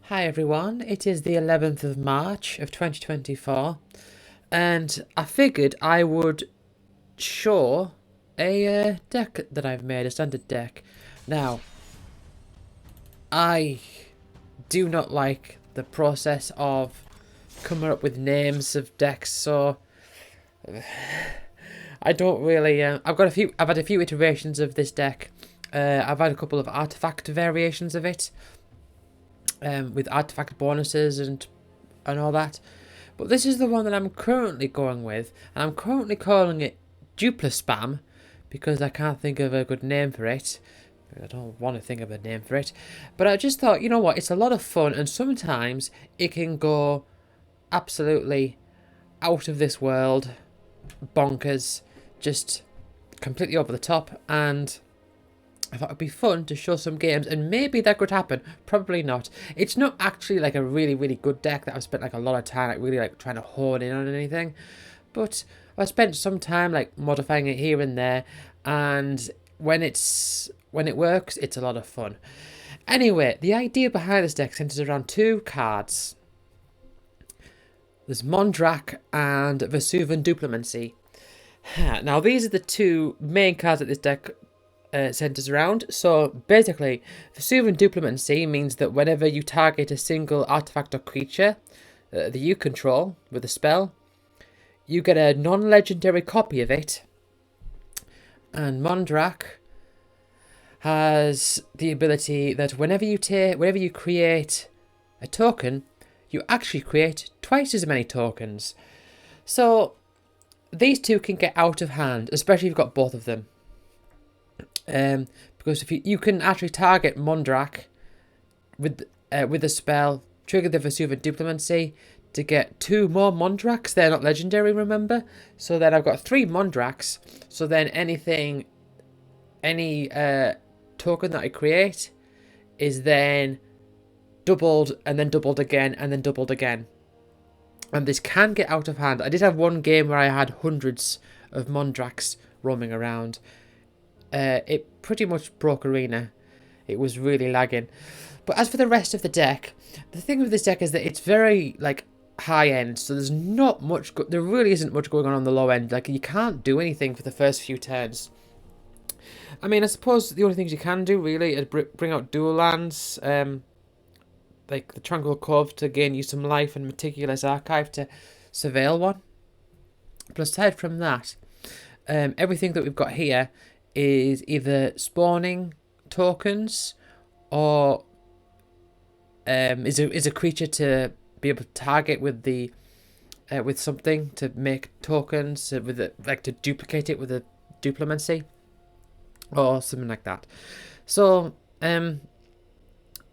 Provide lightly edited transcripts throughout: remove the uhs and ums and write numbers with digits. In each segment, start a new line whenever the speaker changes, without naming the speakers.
Hi everyone, it is the 11th of March of 2024 and I figured I would show a deck that I've made, a standard deck. Now, I do not like the process of coming up with names of decks, so I don't really, I've had a few iterations of this deck. I've had a couple of artifact variations of it, with artifact bonuses and all that. But this is the one that I'm currently going with, and I'm currently calling it Duplispam because I can't think of a good name for it. I don't want to think of a name for it. But I just thought, you know what, it's a lot of fun, and sometimes it can go absolutely out of this world, bonkers, just completely over the top, and I thought it'd be fun to show some games, and maybe that could happen. Probably not. It's not actually like a really, really good deck that I've spent like a lot of time like really like trying to hone in on anything. But I spent some time like modifying it here and there, and when it works, it's a lot of fun. Anyway, the idea behind this deck centers around two cards. There's Mondrak and Vesuvan Duplimancy. Now these are the two main cards that this deck centers around. So basically, Vesuvan Duplimancy means that whenever you target a single artifact or creature that you control with a spell, you get a non-legendary copy of it. And Mondrak has the ability that whenever you create a token, you actually create twice as many tokens. So these two can get out of hand, especially if you've got both of them. Because if you can actually target Mondrak with a spell, trigger the Vesuvan Duplimancy to get two more Mondraks. They're not legendary, remember? So then I've got three Mondraks. So then any token that I create is then doubled and then doubled again and then doubled again. And this can get out of hand. I did have one game where I had hundreds of Mondraks roaming around. It pretty much broke Arena. It was really lagging. But as for the rest of the deck, the thing with this deck is that it's very like high end, so there's not much. There really isn't much going on the low end. Like you can't do anything for the first few turns. I mean, I suppose the only things you can do really is bring out dual lands, like the Tranquil Cove to gain you some life and Meticulous Archive to surveil one. But aside from that, everything that we've got here is either spawning tokens or is a creature to be able to target with the with something to make tokens with it, like to duplicate it with a duplimancy or something like that. So well,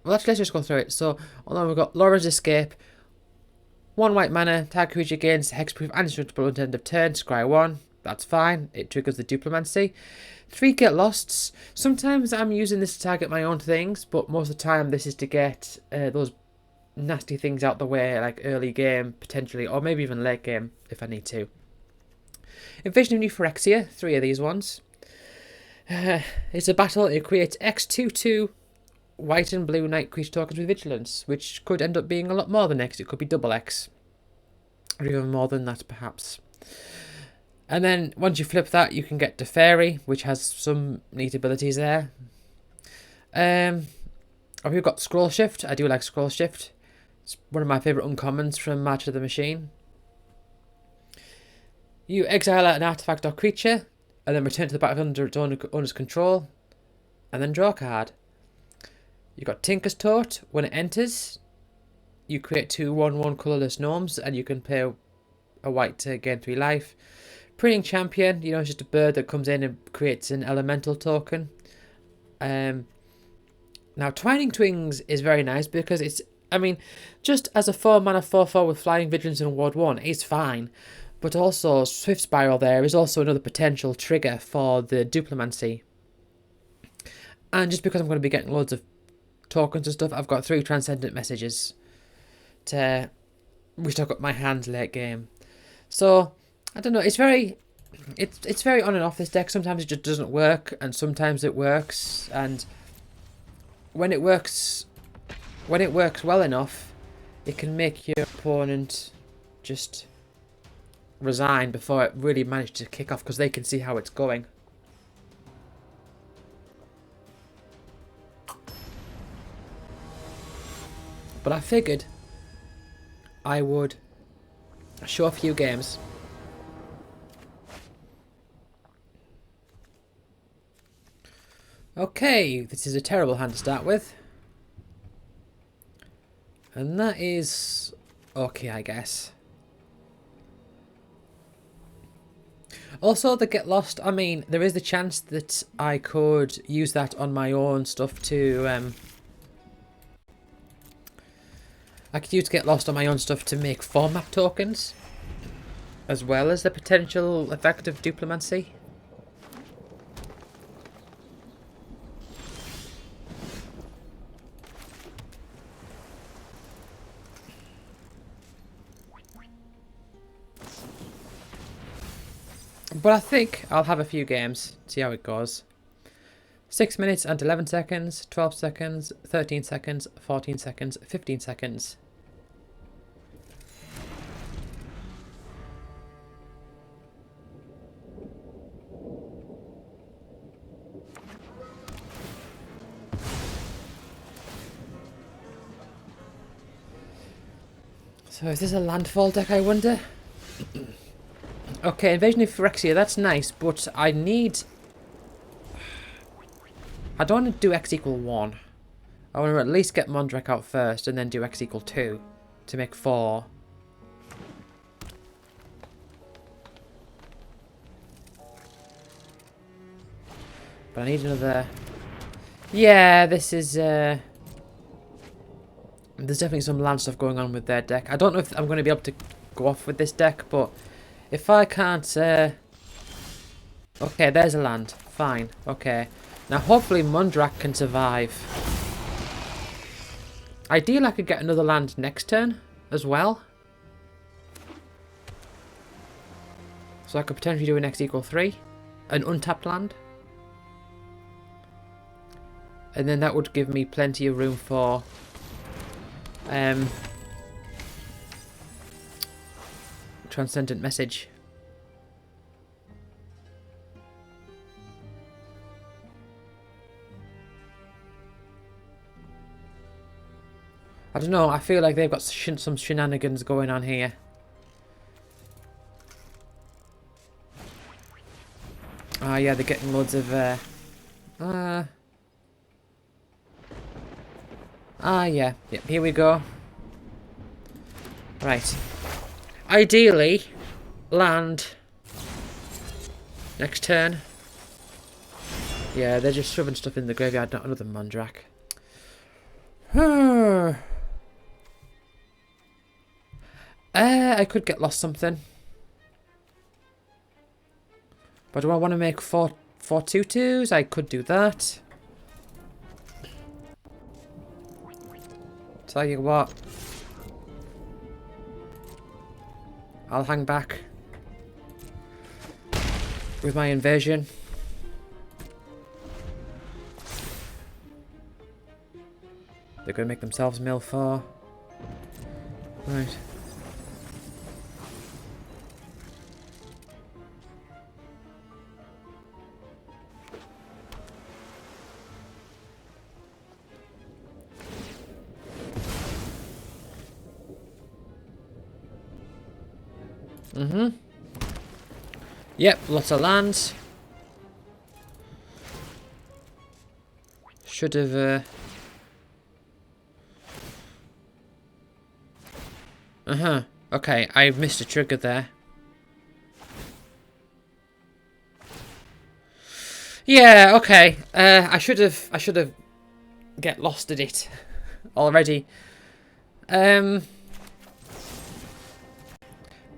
actually, let's just go through it. So although we've got Laura's Escape, 1 white mana, target creature gains hexproof and indestructible until end of turn, scry 1. That's fine. It triggers the Duplimancy. 3 Get Losts. Sometimes I'm using this to target my own things, but most of the time this is to get those nasty things out the way, like early game, potentially, or maybe even late game, if I need to. Invasion of New Phyrexia. 3 of these ones. It's a battle. It creates X2/2 white and blue night creature tokens with Vigilance, which could end up being a lot more than X. It could be double X. Or even more than that, perhaps. And then once you flip that, you can get Teferi, which has some neat abilities there. We've got Scroll Shift. I do like Scroll Shift. It's one of my favourite uncommons from March of the Machine. You exile an artifact or creature, and then return to the battlefield under its owner's control, and then draw a card. You've got Tinker's Tote. When it enters, you create 2 1/1 colourless gnomes, and you can pay a white to gain 3 life. Preening Champion, you know, it's just a bird that comes in and creates an elemental token. Now, Twining Twins is very nice because it's, I mean, just as a 4 mana 4/4 with Flying Vigilance and Ward 1, it's fine. But also, Swift Spiral there is also another potential trigger for the Duplimancy. And just because I'm going to be getting loads of tokens and stuff, I've got 3 Transcendent Messages to restock up my hand late game. So I don't know, it's very on and off, this deck. Sometimes it just doesn't work and sometimes it works, and when it works when it works well enough, it can make your opponent just resign before it really managed to kick off, because they can see how it's going. But I figured I would show a few games. Okay, this is a terrible hand to start with. And that is okay, I guess. Also, the Get Lost, I mean, there is the chance that I could use that on my own stuff to, I could use Get Lost on my own stuff to make format tokens, as well as the potential effect of Duplimancy. But I think I'll have a few games, see how it goes. 6 minutes and 11 seconds, 12 seconds, 13 seconds, 14 seconds, 15 seconds. So is this a landfall deck, I wonder? Okay, Invasion of Phyrexia, that's nice, but I need... I don't want to do X equal 1. I want to at least get Mondrak out first and then do X equal 2 to make 4. But I need another... Yeah, this is... There's definitely some land stuff going on with their deck. I don't know if I'm going to be able to go off with this deck, but if I can't... Okay, there's a land. Fine. Okay. Now, hopefully Mondrak can survive. Ideally, I could get another land next turn as well. So I could potentially do an X equal 3. An untapped land. And then that would give me plenty of room for... Transcendent Message. I don't know, I feel like they've got some shenanigans going on here. Ah, yeah, they're getting loads of, yeah. Yep, here we go. Right. Ideally, land next turn. Yeah, they're just shoving stuff in the graveyard, not another Mondrak. I could get lost something. But do I want to make four 2/2s? I could do that. Tell you what. I'll hang back with my invasion. They're going to make themselves mill 4. Right. Yep, lots of lands. Should have, Okay, I missed a trigger there. Yeah, okay. I should have get lost at it already.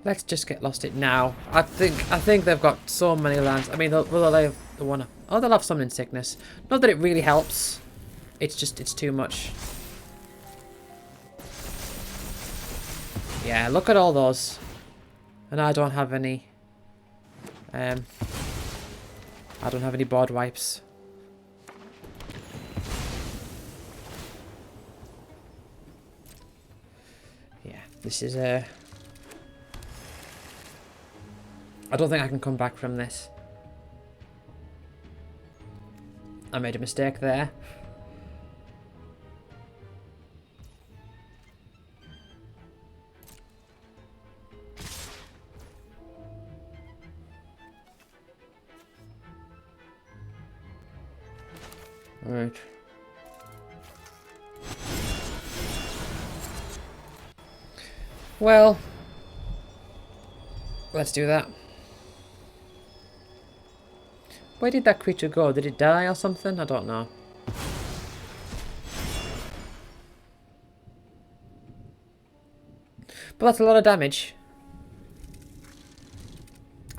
Let's just get lost it now. I think they've got so many lands. I mean, will they have the one? Oh, they'll have Summoning Sickness. Not that it really helps. It's just it's too much. Yeah, look at all those. And I don't have any. I don't have any board wipes. This is a... I don't think I can come back from this. I made a mistake there. Right. Well, let's do that. Where did that creature go? Did it die or something? I don't know. But that's a lot of damage.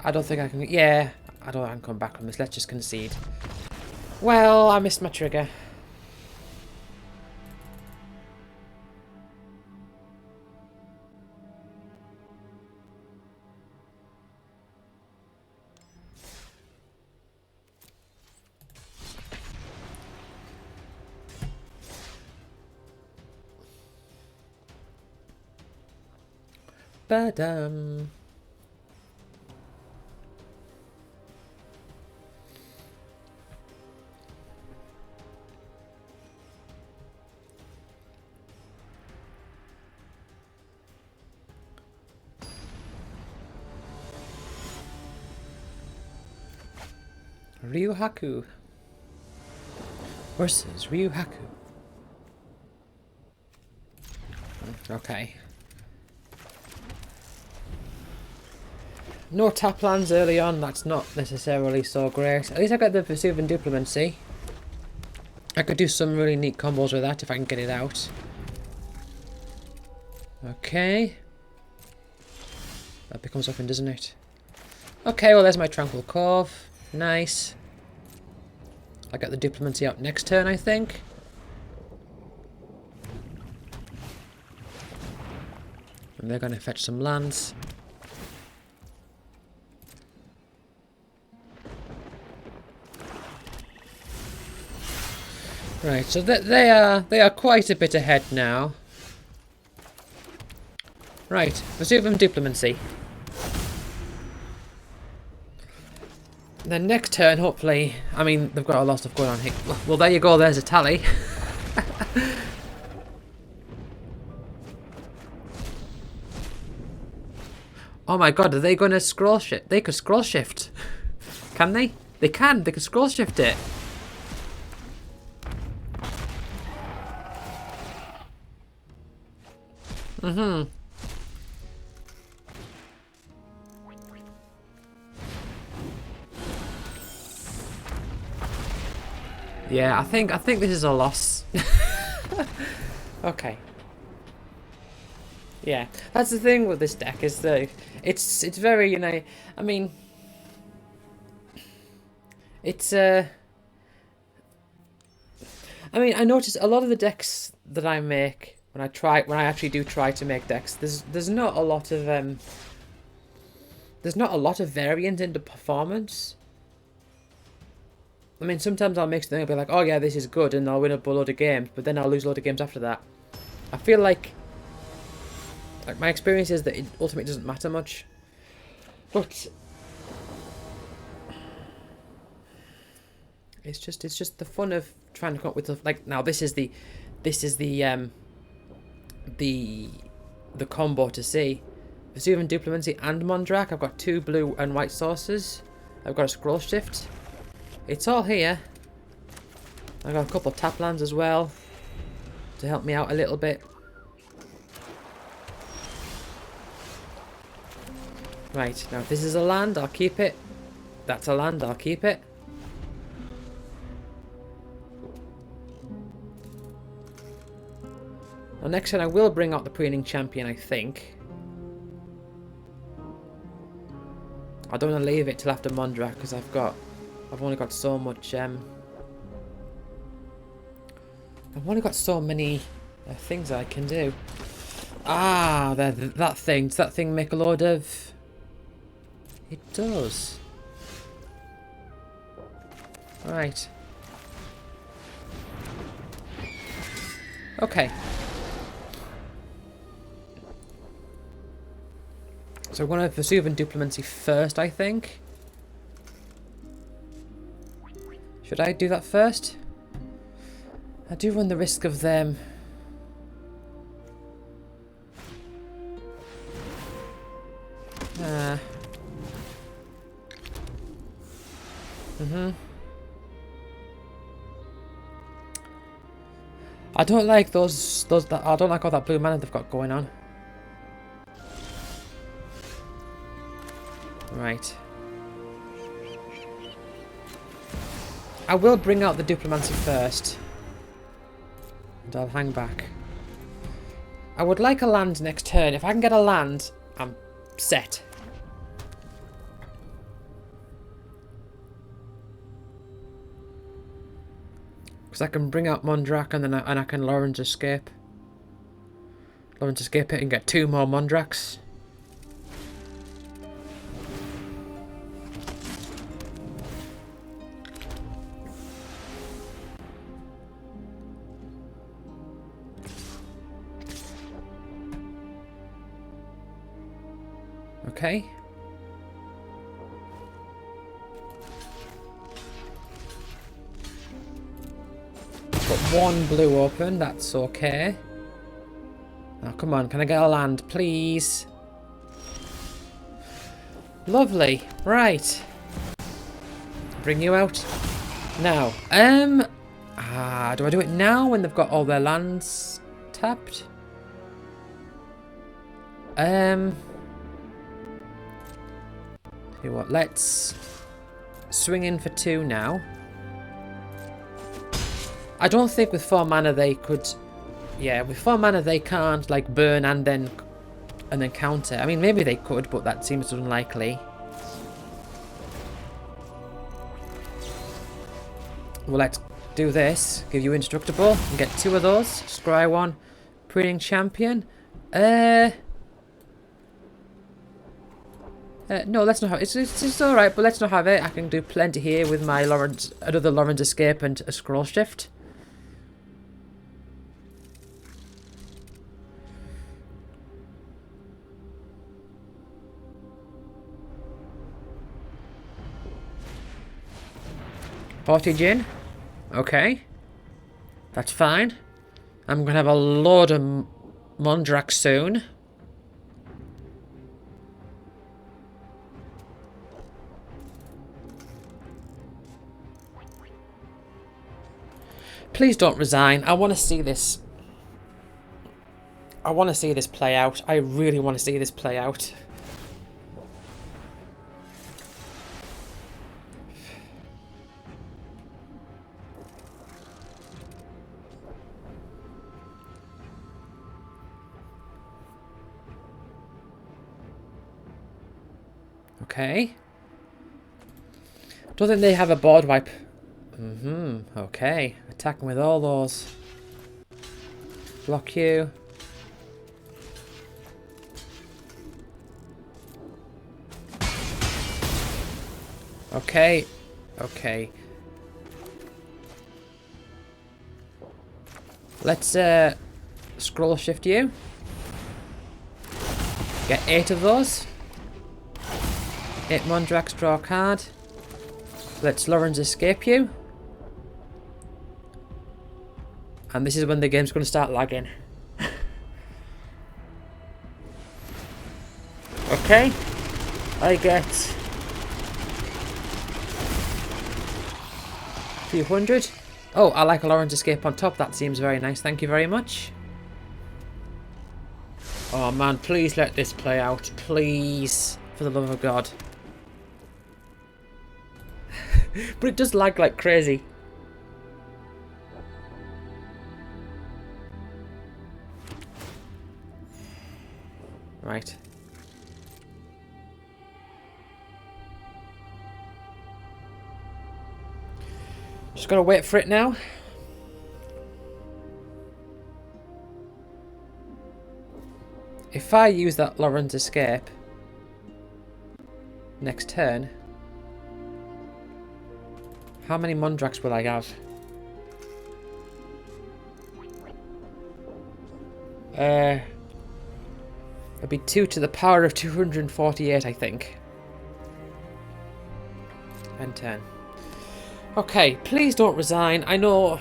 I don't think I can... Yeah, I don't think I can come back from this. Let's just concede. Well, I missed my trigger. Badum. Ryuhaku versus Ryuhaku. Okay. No tap lands early on, that's not necessarily so great. At least I got the Vesuvian Diplomacy. I could do some really neat combos with that if I can get it out. Okay. That becomes open, doesn't it? Okay, well there's my Tranquil Cove. Nice. I got the Diplomacy out next turn, I think. And they're going to fetch some lands. Right, so they are quite a bit ahead now. Right, Vesuvian Diplomacy. Then next turn, hopefully, I mean, they've got a lot of stuff going on here. Well, there you go, there's a tally. Oh my god, are they going to scroll shift? They could scroll shift. Can they? They can, they could scroll shift it. Mm-hmm. Yeah, I think this is a loss. Okay. Yeah, that's the thing with this deck is that it's very, you know, I mean, it's I mean, I notice a lot of the decks that I make when I actually do try to make decks, there's not a lot of variant in the performance. I mean, sometimes I'll make something, I'll be like, oh yeah, this is good, and I'll win a load of games, but then I'll lose a load of games after that. I feel like my experience is that it ultimately doesn't matter much. But it's just the fun of trying to come up with like, now this is the combo to see. Vesuvian Diplomacy and Mondrak. I've got 2 blue and white sources. I've got a scroll shift. It's all here. I've got a couple of tap lands as well to help me out a little bit. Right, now if this is a land, I'll keep it. That's a land, I'll keep it. Well, next turn I will bring out the Preening Champion, I think. I don't want to leave it till after Mondrak because I've only got so much I've only got so many things I can do. Ah, that thing. Does that thing make a load of... It does. Right. Okay. So I'm going to pursue Duplispam first, I think. Should I do that first? I do run the risk of them. I don't like I don't like all that blue mana they've got going on. Right. I will bring out the Duplispam first. And I'll hang back. I would like a land next turn. If I can get a land, I'm set. Because I can bring out Mondrak and then I can Lawrence Escape. Lawrence Escape it and get 2 more Mondraks. Okay. Got 1 blue open, that's okay. Now come on, can I get a land, please? Lovely, right. Bring you out. Now, do I do it now when they've got all their lands tapped? Tell you what, let's swing in for 2 now. I don't think with 4 mana they could... Yeah, with 4 mana they can't like burn and then counter. I mean, maybe they could, but that seems unlikely. Well, let's do this. Give you Indestructible and get 2 of those. Scry 1. Breeding Champion. No, let's not have it. It's alright, but let's not have it. I can do plenty here with my another Lawrence Escape and a Scroll Shift. Portage in. Okay. That's fine. I'm going to have a load of Mondrak soon. Please don't resign. I want to see this. I want to see this play out. I really want to see this play out. Okay. Don't think they have a board wipe. Okay. Attacking with all those. Block you. Okay. Okay. Let's scroll shift you. Get 8 of those. 8 Mondraks, draw a card. Let's Lawrence Escape you. And this is when the game's going to start lagging. Okay. I get a few hundred. Oh, I like a Lawrence Escape on top. That seems very nice. Thank you very much. Oh man, please let this play out. Please. For the love of God. But it does lag like crazy. Right. Just gotta wait for it now. If I use that Lawrence Escape next turn, how many Mondraks will I have? It'd be 2 to the power of 248, I think. And 10. Okay, please don't resign. I know...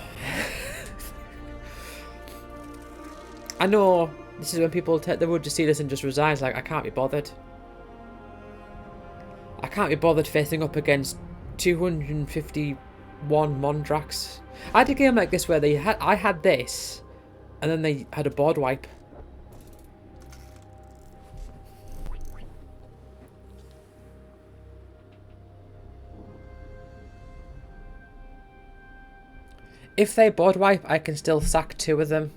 I know this is when people take the wood to see this and just resign. It's like, I can't be bothered. I can't be bothered facing up against 251 Mondrax. I had a game like this where I had this, and then they had a board wipe. If they board wipe, I can still sack 2 of them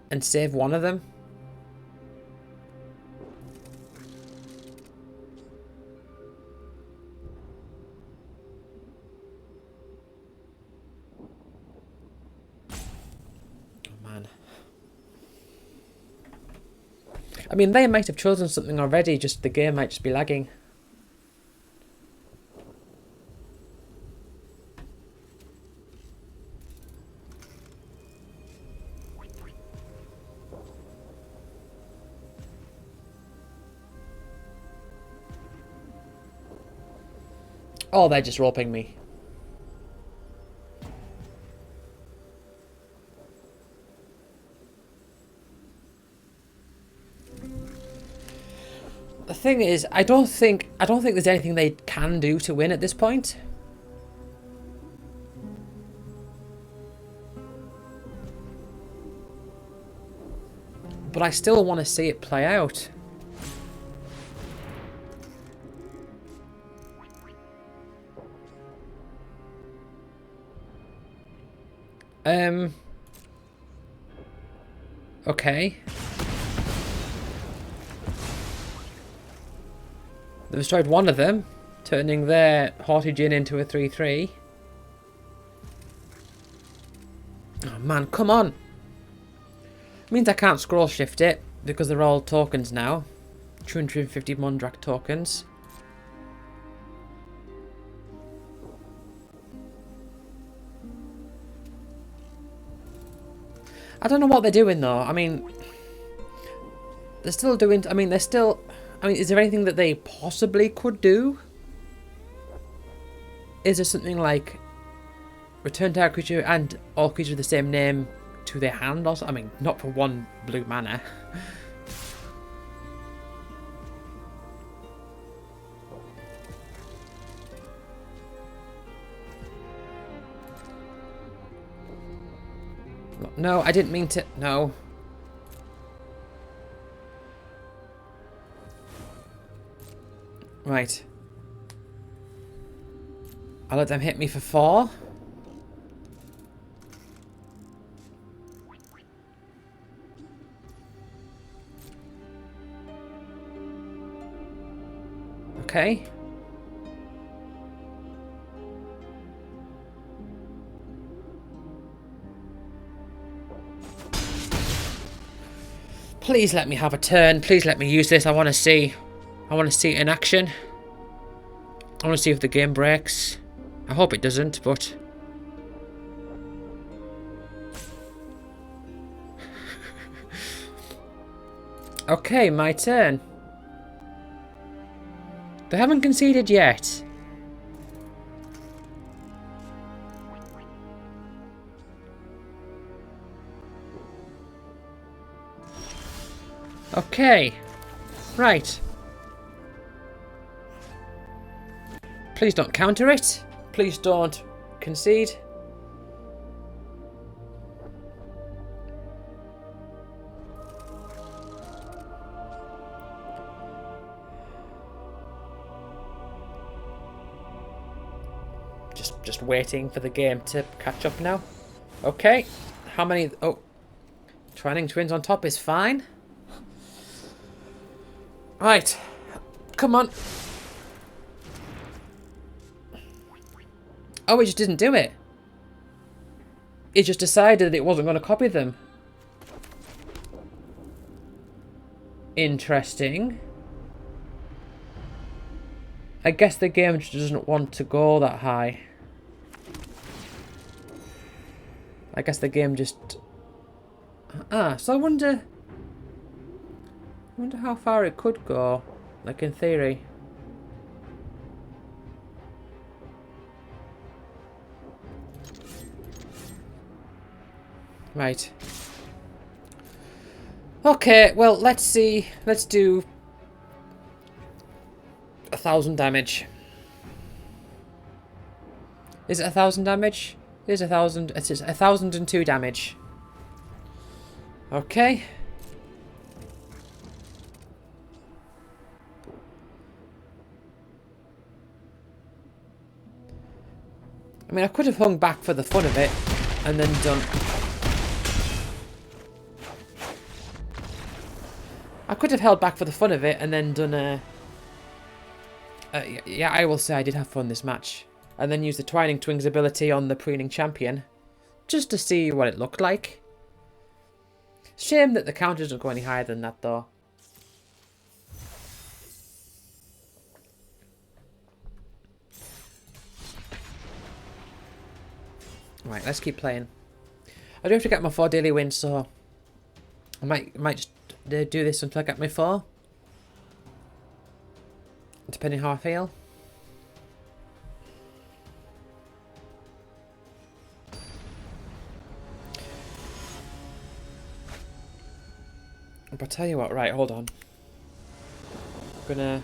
and save 1 of them. I mean, they might have chosen something already, just the game might just be lagging. Oh, they're just roping me. The thing is, I don't think there's anything they can do to win at this point. But I still want to see it play out. Okay. They destroyed one of them, turning their Haughty Djinn into a 3/3. Oh man, come on! It means I can't scroll shift it, because they're all tokens now. 250 Mondrak tokens. I don't know what they're doing though. I mean, they're still doing... I mean, they're still... I mean, is there anything that they possibly could do? Is there something like return target creature and all creatures with the same name to their hand also? I mean, not for 1 blue mana. No, I didn't mean to... No. Right. I'll let them hit me for 4. Okay. Please let me have a turn. Please let me use this. I want to see. I want to see it in action. I want to see if the game breaks. I hope it doesn't, but... Okay, my turn. They haven't conceded yet. Okay. Right. Please don't counter it. Please don't concede. Just waiting for the game to catch up now. Okay. How many... Oh. Twining Twins on top is fine. Right. Come on. Oh, it just didn't do it. It just decided that it wasn't going to copy them. Interesting. I guess the game just doesn't want to go that high. I guess the game just... Ah, so I wonder wonder how far it could go, like in theory. Right. Okay, well, let's see. Let's do 1,000 damage. Is it 1,000 damage? It is 1,000. It's 1,002 damage. Okay. I mean, I could have hung back for the fun of it and then done... I could have held back for the fun of it and then done a... yeah, I will say I did have fun this match. And then use the Twining Twins ability on the preening champion. Just to see what it looked like. Shame that the counter doesn't go any higher than that, though. Right, let's keep playing. I do have to get my 4 daily wins, so... I might just do this until I get my 4. Depending how I feel. But I'll tell you what, right, hold on. I'm gonna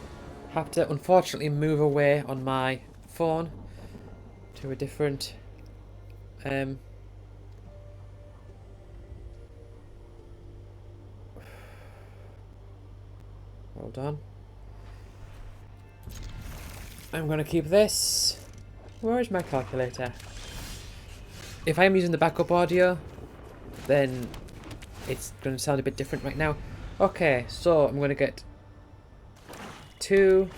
have to, unfortunately, move away on my phone to a different... hold on. I'm gonna keep this. Where is my calculator? If I'm using the backup audio, then it's gonna sound a bit different right now. Okay, so I'm gonna get 2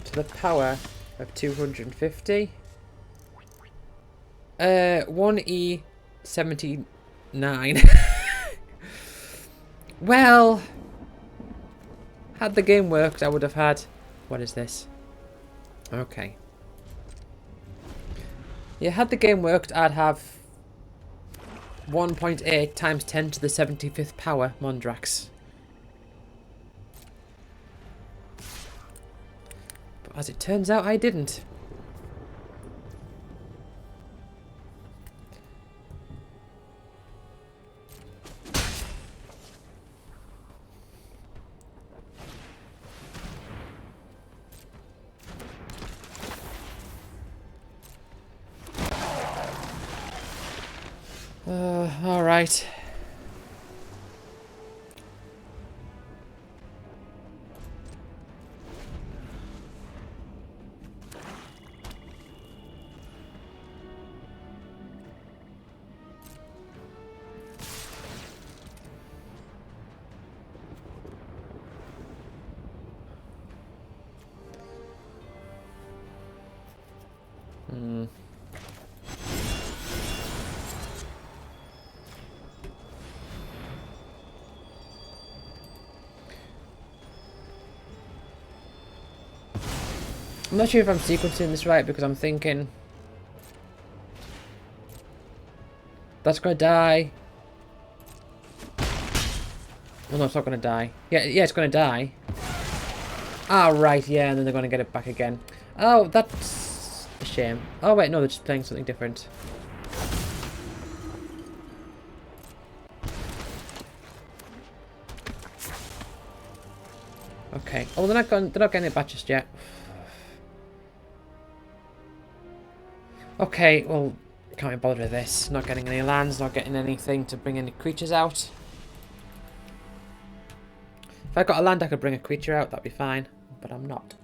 to the power of 250. 1E79. Well, had the game worked, I would have had... What is this? Okay. Yeah, had the game worked, I'd have 1.8 times 10 to the 75th power Mondrax. But as it turns out, I didn't. All right. I'm not sure if I'm sequencing this right because I'm thinking that's gonna die. Well, no, it's not gonna die. Yeah, it's gonna die. Ah, right, yeah, and then they're gonna get it back again. Oh, that's a shame. Oh wait, no, they're just playing something different. Okay. Oh, they're not getting it back just yet. Okay, well, can't be bothered with this. Not getting any lands, not getting anything to bring any creatures out. If I got a land I could bring a creature out, that'd be fine. But I'm not.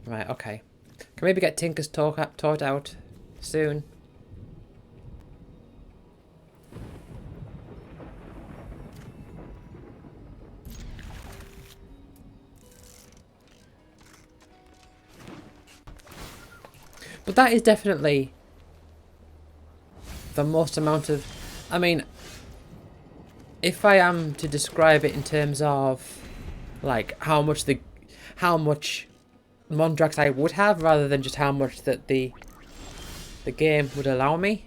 Right, okay. Can maybe get Tinker's taught out soon. But that is definitely the most amount of... I mean, if I am to describe it in terms of like how much Mondrax I would have, rather than just how much that the game would allow me,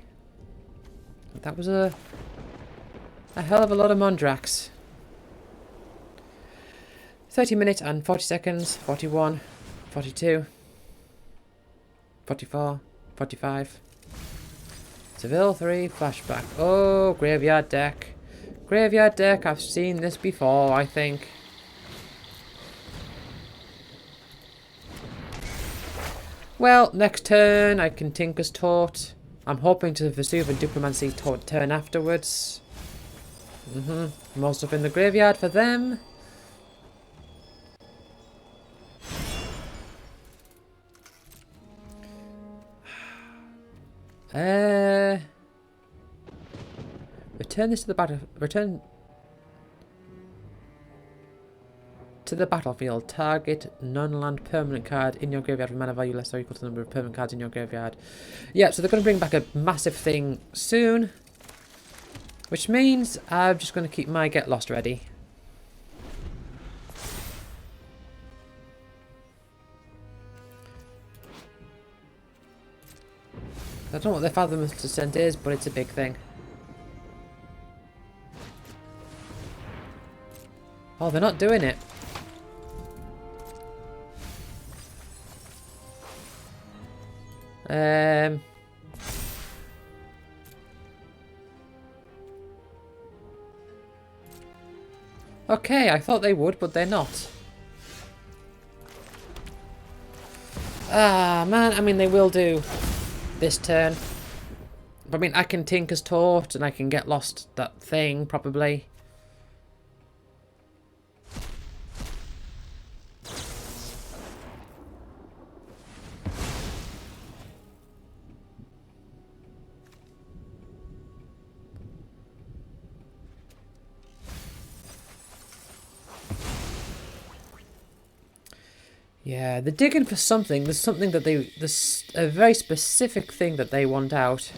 that was a hell of a lot of Mondrax. 30 minutes and 40 seconds, 41, 42, 44, 45. Seville 3, flashback. Oh, graveyard deck. Graveyard deck, I've seen this before, I think. Well, next turn I can Tinker's Taught. I'm hoping to Vesuve and Duplimancy turn afterwards. More stuff in the graveyard for them. Return this to the battle. Return to the battlefield. Target non-land permanent card in your graveyard with mana value less or equal to the number of permanent cards in your graveyard. Yeah, so they're going to bring back a massive thing soon, which means I'm just going to keep my Get Lost ready. I don't know what their Fathomless Descent is, but it's a big thing. Oh, they're not doing it. Okay, I thought they would, but they're not. Ah, man, I mean, they will do this turn. But I mean, I can Tinker's Taught and I can Get Lost that thing, probably. Yeah, they're digging for something. There's something that there's a very specific thing that they want out.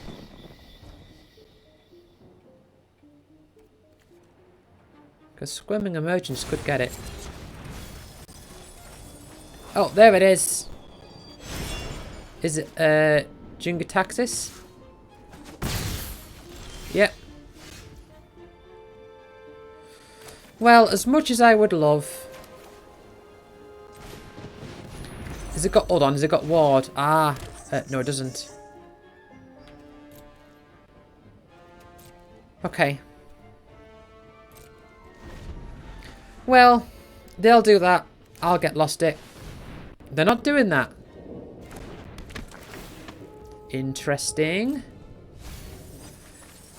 Because Swimming Emergence could get it. Oh, there it is. Is it, Jingataxis? Yep. Well, as much as I would love... Has it got... Hold on, has it got Ward? Ah, no it doesn't. Okay. Well, they'll do that. I'll Get Lost it. They're not doing that. Interesting.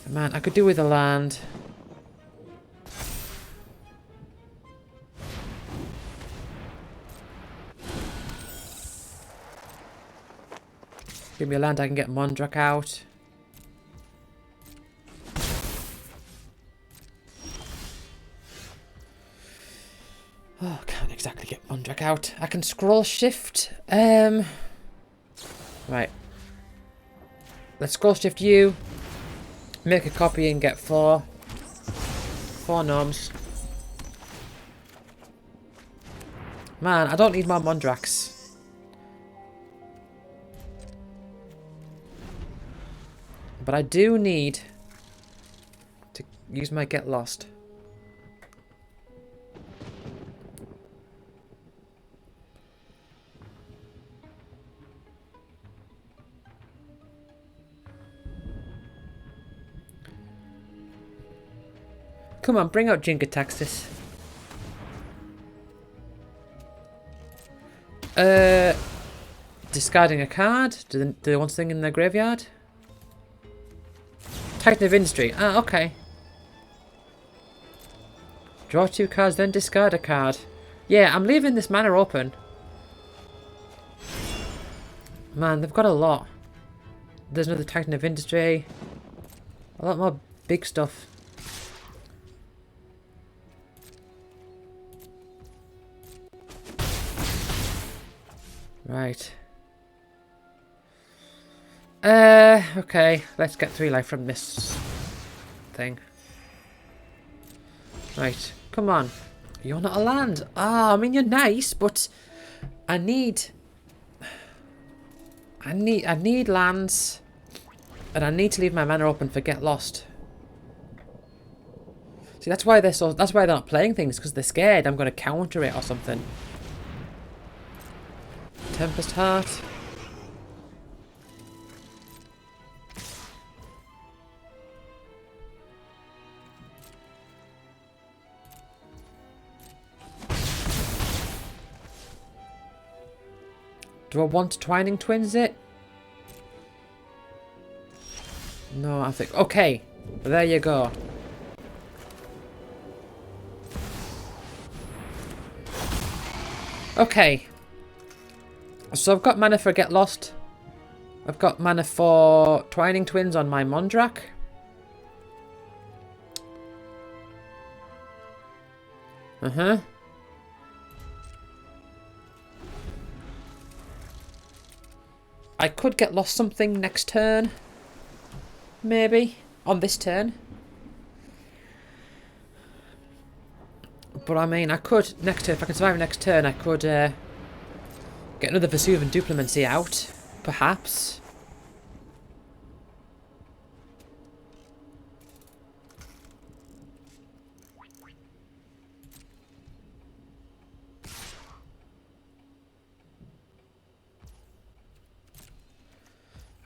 Man, I could do with a land. Give me a land I can get Mondrak out. Oh, can't exactly get Mondrak out. I can scroll shift. Right. Let's scroll shift you. Make a copy and get 4 gnomes. Man, I don't need more Mondrax. But I do need to use my Get Lost. Come on, bring out Jingataxis. Discarding a card. Do they want something in their graveyard? Titan of Industry. Ah, okay. Draw 2 cards, then discard a card. Yeah, I'm leaving this mana open. Man, they've got a lot. There's another Titan of Industry. A lot more big stuff. Right. Okay. Let's get 3 life from this thing. Right. Come on. You're not a land. Ah, I mean, you're nice, but I need lands. And I need to leave my mana open for Get Lost. See, that's why they're not playing things, because they're scared I'm going to counter it or something. Tempest Heart. Do I want Twining Twins it? No, I think... Okay, there you go. Okay. So I've got mana for Get Lost. I've got mana for Twining Twins on my Mondrak. I could get lost something next turn. Maybe. On this turn. But I mean, I could, next turn, if I can survive next turn, I could get another Vesuvian Duplimancy out. Perhaps.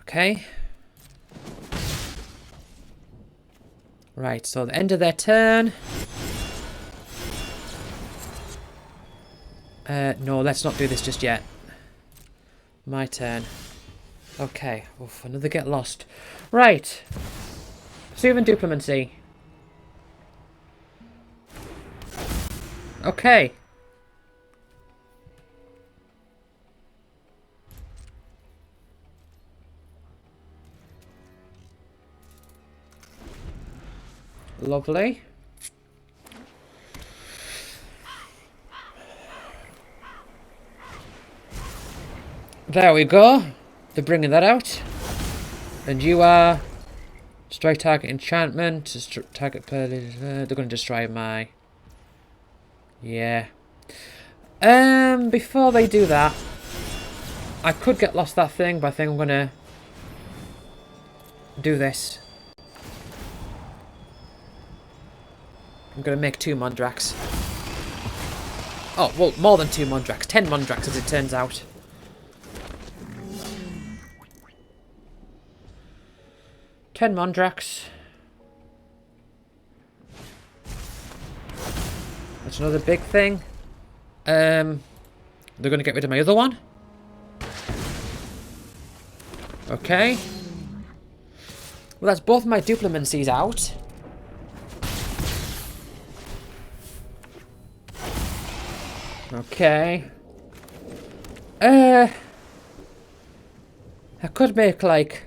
Okay. Right, so the end of their turn. No, let's not do this just yet. My turn. Okay. Oof, another Get Lost. Right. Vesuvian Duplimancy. Okay. Lovely. There we go. They're bringing that out. And you are... Strike target enchantment. Target... they're going to destroy my... Yeah. Before they do that... I could get lost that thing, but I think I'm going to... do this. I'm going to make 2 Mondraks. Oh, well, more than 2 Mondraks. 10 Mondraks, as it turns out. Mondraks. That's another big thing. They're going to get rid of my other one. Okay. Well, that's both my Duplimancies out. Okay. I could make, like...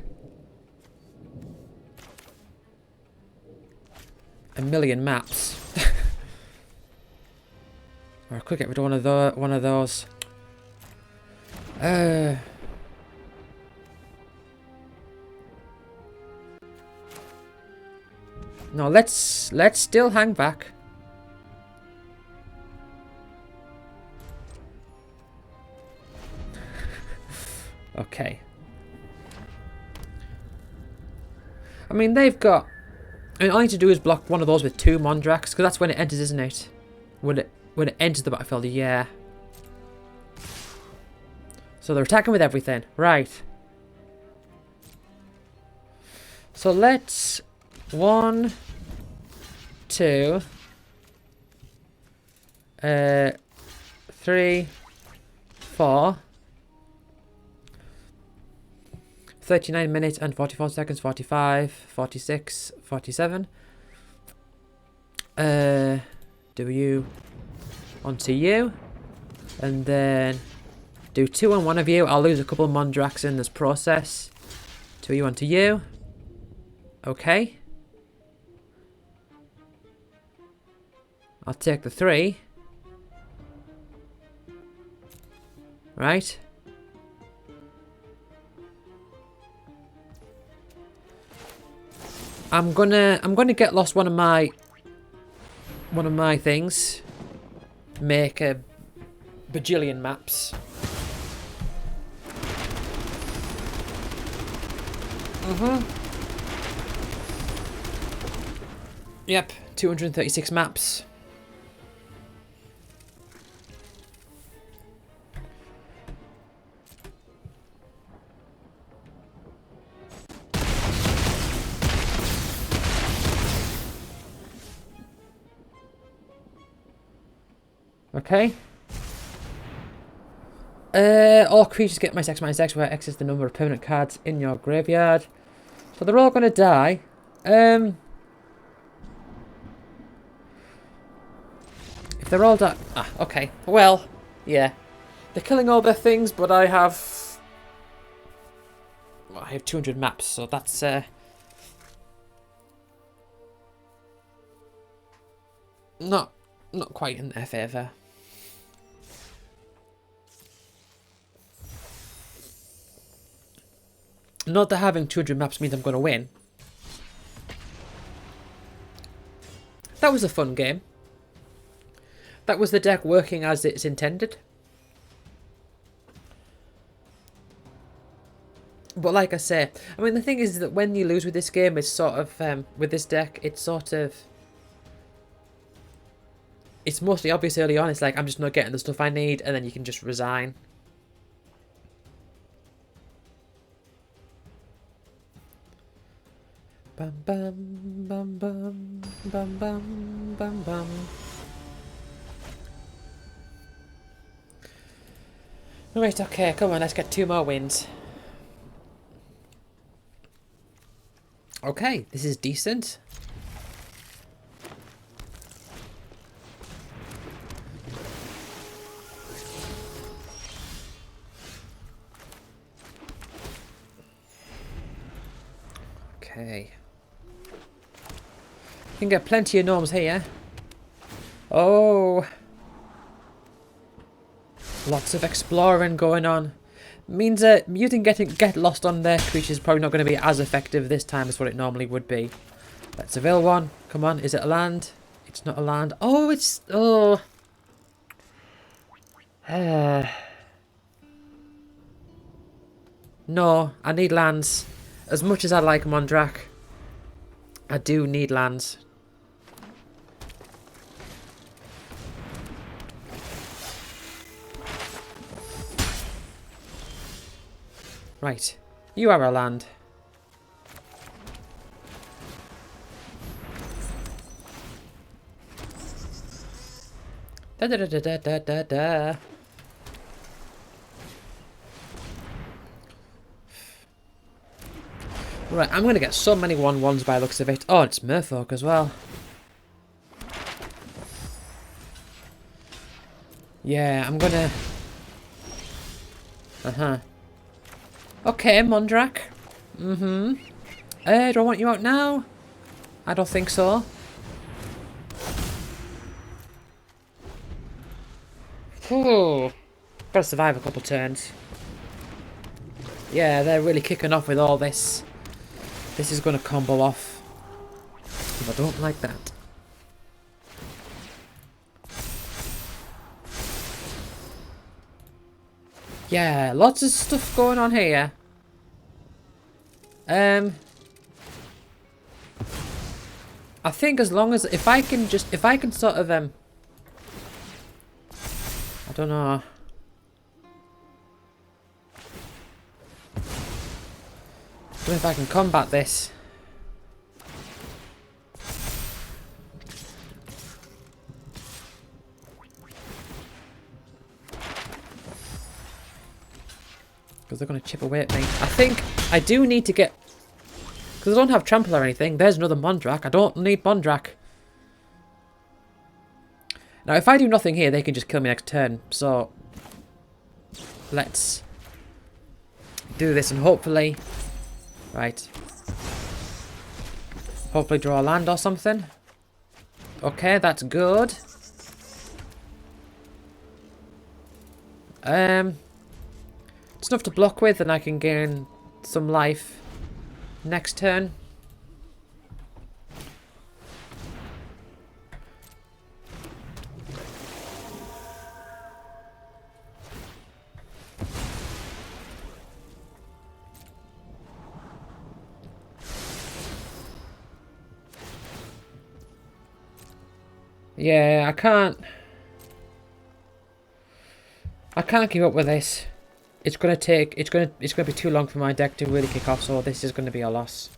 1,000,000 maps. Or I could get rid of one of those. No, let's still hang back. Okay. I mean, they've got... I mean, all I need to do is block one of those with 2 Mondraks, because that's when it enters, isn't it? When it enters the battlefield, yeah. So they're attacking with everything. Right. So let's... 1, 2... 3... 4... 39 minutes and 44 seconds, 45, 46, 47. Do you onto you, and then Do 2 on one of you. I'll lose a couple of Mondraks in this process. 2 of you onto you. Okay. I'll take the 3. Right. I'm gonna get lost one of my things. Make a bajillion maps. Yep, 236 maps. Okay. All creatures get -X where X is the number of permanent cards in your graveyard. So they're all gonna die. If they're all dead... Ah, okay. Well, yeah. They're killing all their things, but I have... Well, I have 200 maps, so that's... Not quite in their favour. Not that having 200 maps means I'm going to win. That was a fun game. That was the deck working as it's intended. But like I say, I mean, the thing is that when you lose with this game, it's sort of, with this deck, it's sort of... It's mostly obvious early on, it's like, I'm just not getting the stuff I need, and then you can just resign. Bum bum bum bum bum bum bum bum. Right, okay, come on, let's get 2 more wins. Okay, this is decent. Okay. You can get plenty of gnomes here. Oh. Lots of exploring going on. Means that muting get lost on their creatures is probably not going to be as effective this time as what it normally would be. Let's avail one. Come on, is it a land? It's not a land. Oh, it's... Oh. No, I need lands. As much as I like Mondrak, I do need lands. Right, you are a land. Da da da da da da da. Right, I'm gonna get so many 1/1s by the looks of it. Oh, it's Merfolk as well. Yeah, I'm gonna... Okay, Mondrak. Do I want you out now? I don't think so. Ooh. Gotta survive a couple turns. Yeah, they're really kicking off with all this. This is gonna combo off. I don't like that. Yeah, lots of stuff going on here. I think as long as if I can sort of I don't know. I don't know if I can combat this. Because they're going to chip away at me. I think I do need to get... Because I don't have trample or anything. There's another Mondrak. I don't need Mondrak. Now, if I do nothing here, they can just kill me next turn. So... let's do this and hopefully... Right. Hopefully draw a land or something. Okay, that's good. It's enough to block with and I can gain some life next turn. Yeah, I can't keep up with this. It's gonna be too long for my deck to really kick off, so this is gonna be a loss.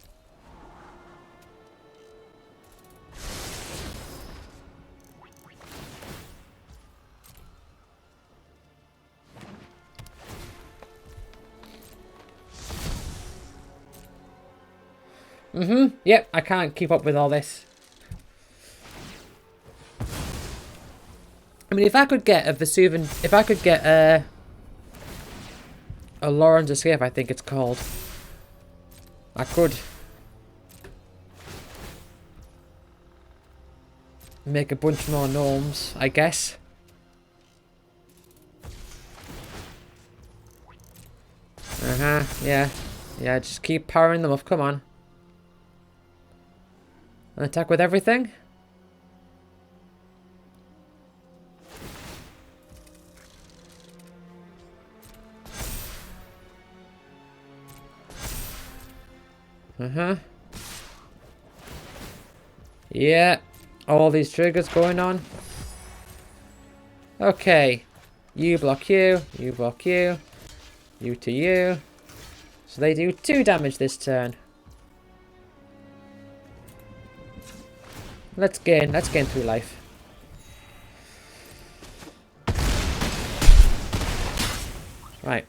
Yep, I can't keep up with all this. I mean, if I could get a Vesuvian, if I could get a Lauren's Escape, I think it's called. I could make a bunch more gnomes, I guess. Yeah. Yeah, just keep powering them up, come on. And attack with everything. Yeah, all these triggers going on. Okay, you block you, you block you, you to you. So they do 2 damage this turn. Let's gain 3 life. Right.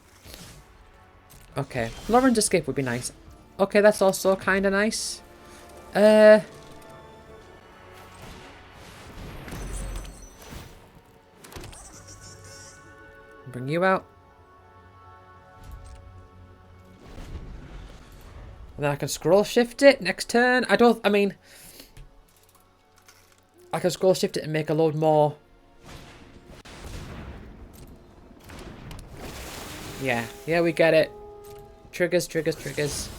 Okay, Lauren's Escape would be nice. Okay, that's also kind of nice. Bring you out. And then I can scroll shift it next turn. I mean... I can scroll shift it and make a load more. Yeah, we get it. Triggers, triggers, triggers.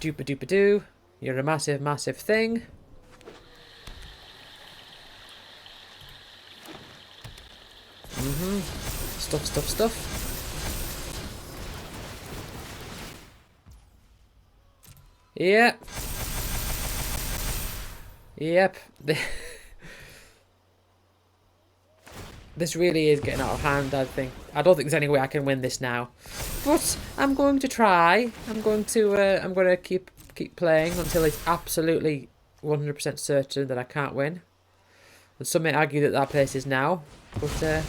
Doopa-doopa-doo. You're a massive, massive thing. Stuff, stuff, stuff. Yep. Yep. This really is getting out of hand, I think. I don't think there's any way I can win this now. But I'm going to try. I'm going to keep playing until it's absolutely 100% certain that I can't win. And some may argue that that place is now, but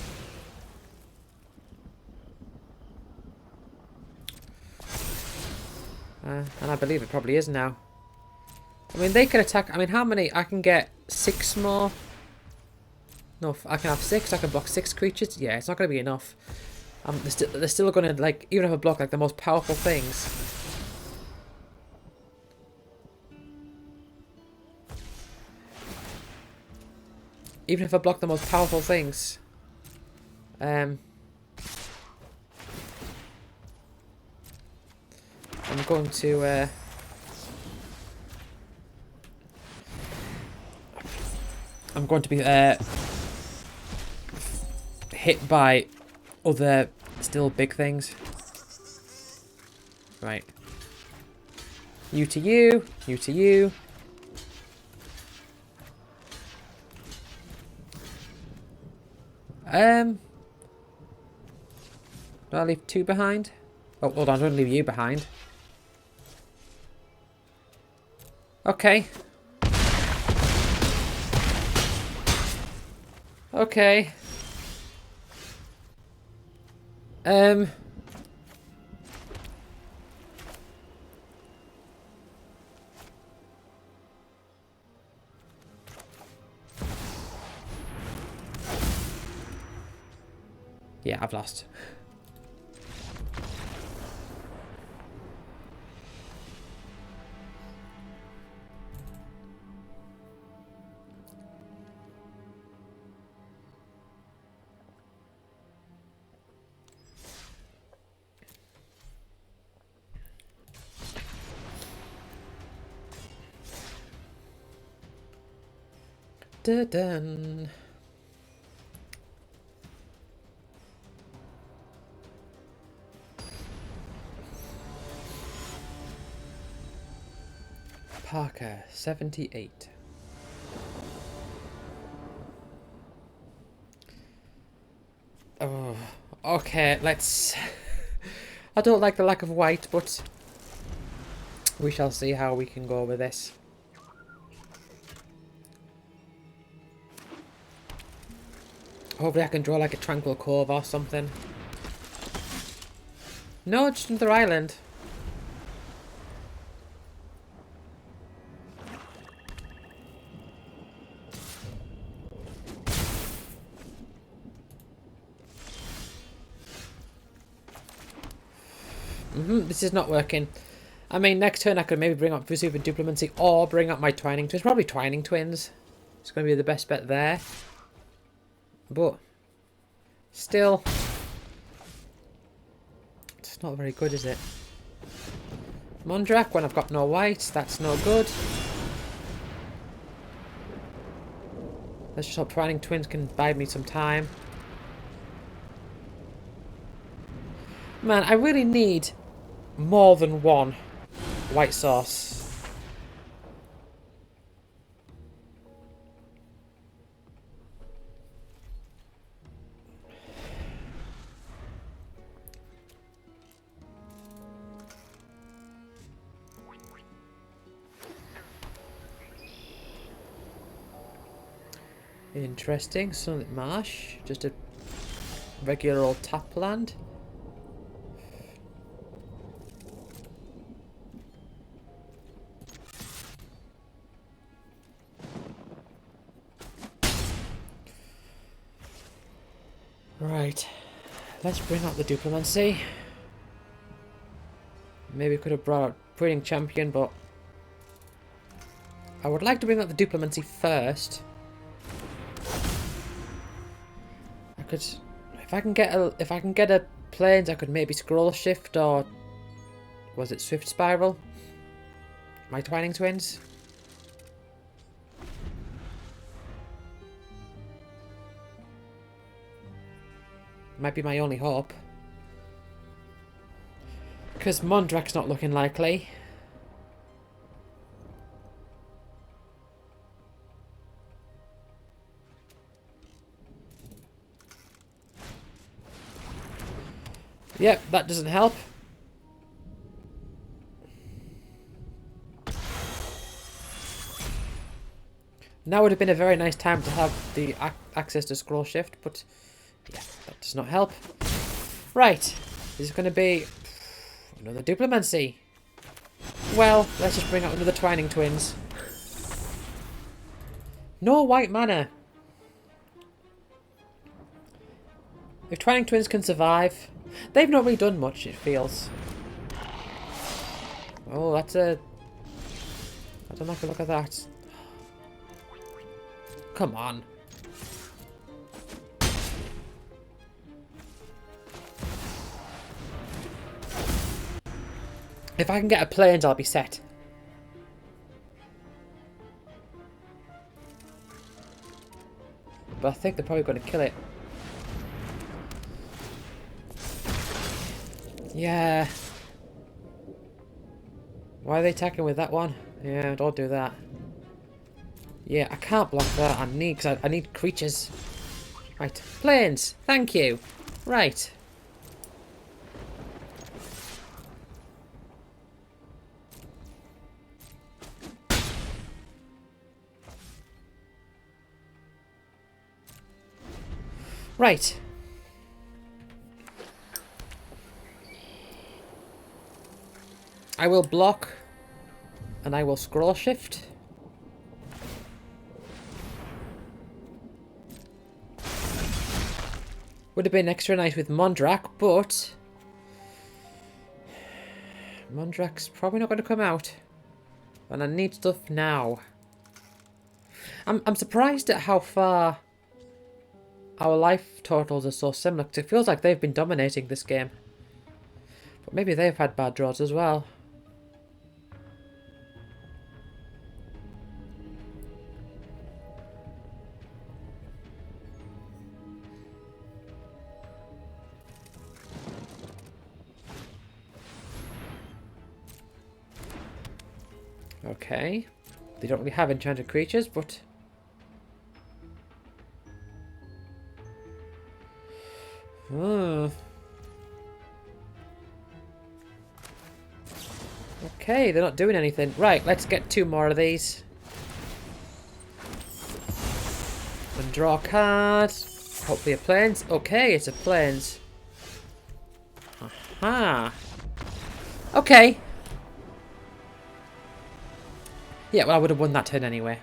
and I believe it probably is now. I mean, they can attack. I mean, how many? I can get 6 more. No, I can have 6. I can block 6 creatures. Yeah, it's not going to be enough. They're still going to, like, even if I block, like, the most powerful things. Even if I block the most powerful things. I'm going to, I'm going to be, hit by other still big things. Right. You to you, you to you. Do I leave 2 behind? Oh, hold on, I'm going to leave you behind. Okay. Okay. I Yeah, I've lost. Dun. Parker, 78. Oh, okay, let's... I don't like the lack of white, but we shall see how we can go with this. Hopefully I can draw like a Tranquil Cove or something. No, just another island. This is not working. I mean, next turn I could maybe bring up Super Diplomacy or bring up my Twining Twins. Probably Twining Twins. It's going to be the best bet there. But still, it's not very good, is it? Mondrak when I've got no white. That's no good. Let's just hope Twining Twins can buy me some time. Man, I really need more than one white sauce. Interesting. Sunlit Marsh. Just a regular old tap land. Right. Let's bring out the Diplomacy. Maybe we could have brought out Breeding Champion, but I would like to bring out the Diplomacy first. I could, if I can get a Plains, I could maybe Scroll Shift or was it Swift Spiral? My Twining Twins. Might be my only hope. Because Mondrak's not looking likely. Yep, that doesn't help. Now would have been a very nice time to have the access to Scroll Shift, but yeah, that does not help. Right, this is going to be another Diplomacy. Well, let's just bring out another Twining Twins. No white mana. If Twining Twins can survive, they've not really done much, it feels. Oh, that's a... I don't like the look of that. Come on. If I can get a Plains, I'll be set. But I think they're probably going to kill it. Yeah. Why are they attacking with that one? Yeah, don't do that. Yeah, I can't block that. I need creatures. Right, Plains. Thank you. Right. Right. I will block and I will Scroll Shift. Would have been extra nice with Mondrak, but Mondrak's probably not going to come out. And I need stuff now. I'm surprised at how far our life totals are so similar, because it feels like they've been dominating this game. But maybe they've had bad draws as well. Okay. They don't really have enchanted creatures, but... Oh. Okay, they're not doing anything. Right, let's get 2 more of these. And draw a card. Hopefully a plains. Okay, it's a plains. Aha. Okay. Yeah, well, I would have won that turn anyway.